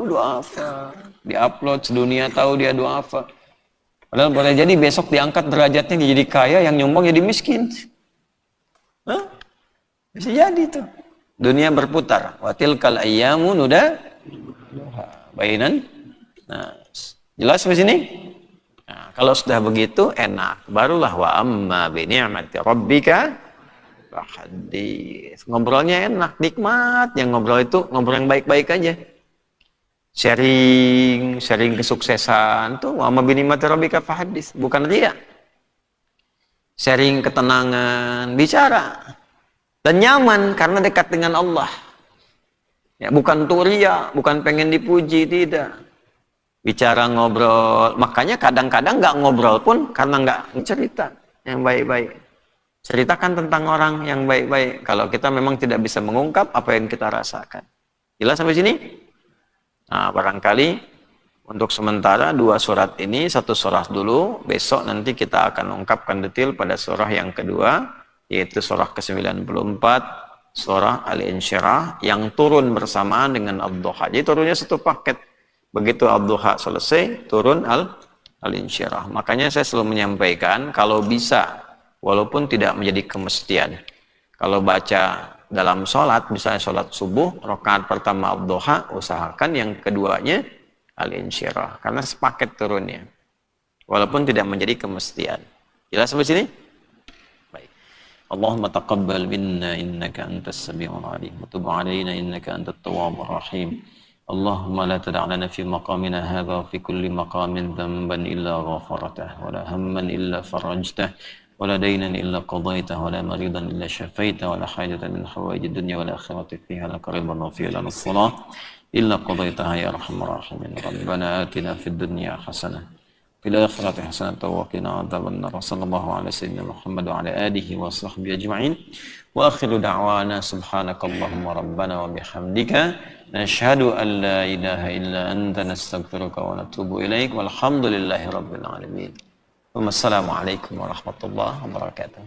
diupload sedunia tahu dia duafa. Padahal boleh jadi besok diangkat derajatnya jadi kaya, yang nyumbang jadi miskin. Hah? Bisa jadi tuh. Dunia berputar. Wa tilkal ayyamu bainan. Nah, jelas di sini? Nah, kalau sudah begitu enak, barulah wa amma bi ni'mati rabbika fahaddits. Ngobrolnya enak, nikmat. Yang ngobrol itu ngobrol yang baik-baik aja. Sharing kesuksesan tuh wa amma bi ni'mati rabbika fahaddits, bukan riya. Sharing ketenangan, bicara dan nyaman karena dekat dengan Allah. Ya, bukan turia, bukan pengen dipuji, tidak. Bicara ngobrol, makanya kadang-kadang nggak ngobrol pun karena nggak cerita yang baik-baik. Ceritakan tentang orang yang baik-baik. Kalau kita memang tidak bisa mengungkap apa yang kita rasakan. Jelas sampai sini? Nah, barangkali untuk sementara 2 surat ini, 1 surah dulu, besok nanti kita akan ungkapkan detail pada surah yang kedua, yaitu surah ke-94, surah Al-Insyirah, yang turun bersamaan dengan Ad-Duha. Jadi turunnya satu paket. Begitu Ad-Duha selesai, turun Al-Insyirah. Makanya saya selalu menyampaikan, kalau bisa, walaupun tidak menjadi kemestian, kalau baca dalam sholat, misalnya sholat subuh, rakaat pertama Ad-Duha, usahakan yang keduanya Al-Insyirah, karena sepaket turunnya walaupun tidak menjadi kemestian. Jelas sampai sini? Baik. Allahumma taqabbal minna innaka antas sami'ul alim wa tub 'alaina innaka antat tawwabur rahim. Allahumma la tada' lana fi maqamina hadha wa fi kulli maqamin dhanban illa ghafartah wa la hamman illa farajtah wa la daynan illa qadaitah wa la maridan illa shafaitah wa la hajatan min hawaijid dunya wal akhirati fiha laka ridwan wa fiha lana salah إلا قضيتها يا أرحم الراحمين ربنا آتنا في الدنيا حسنة في الآخرة حسنة وقنا عذاب النار صلى الله على سيدنا محمد وعلى آله وصحبه أجمعين وآخر دعوانا سبحانك اللهم ربنا وبحمدك نشهد أن لا إله إلا أنت نستغفرك ونتوب إليك والحمد لله رب العالمين ثم السلام عليكم ورحمة الله وبركاته.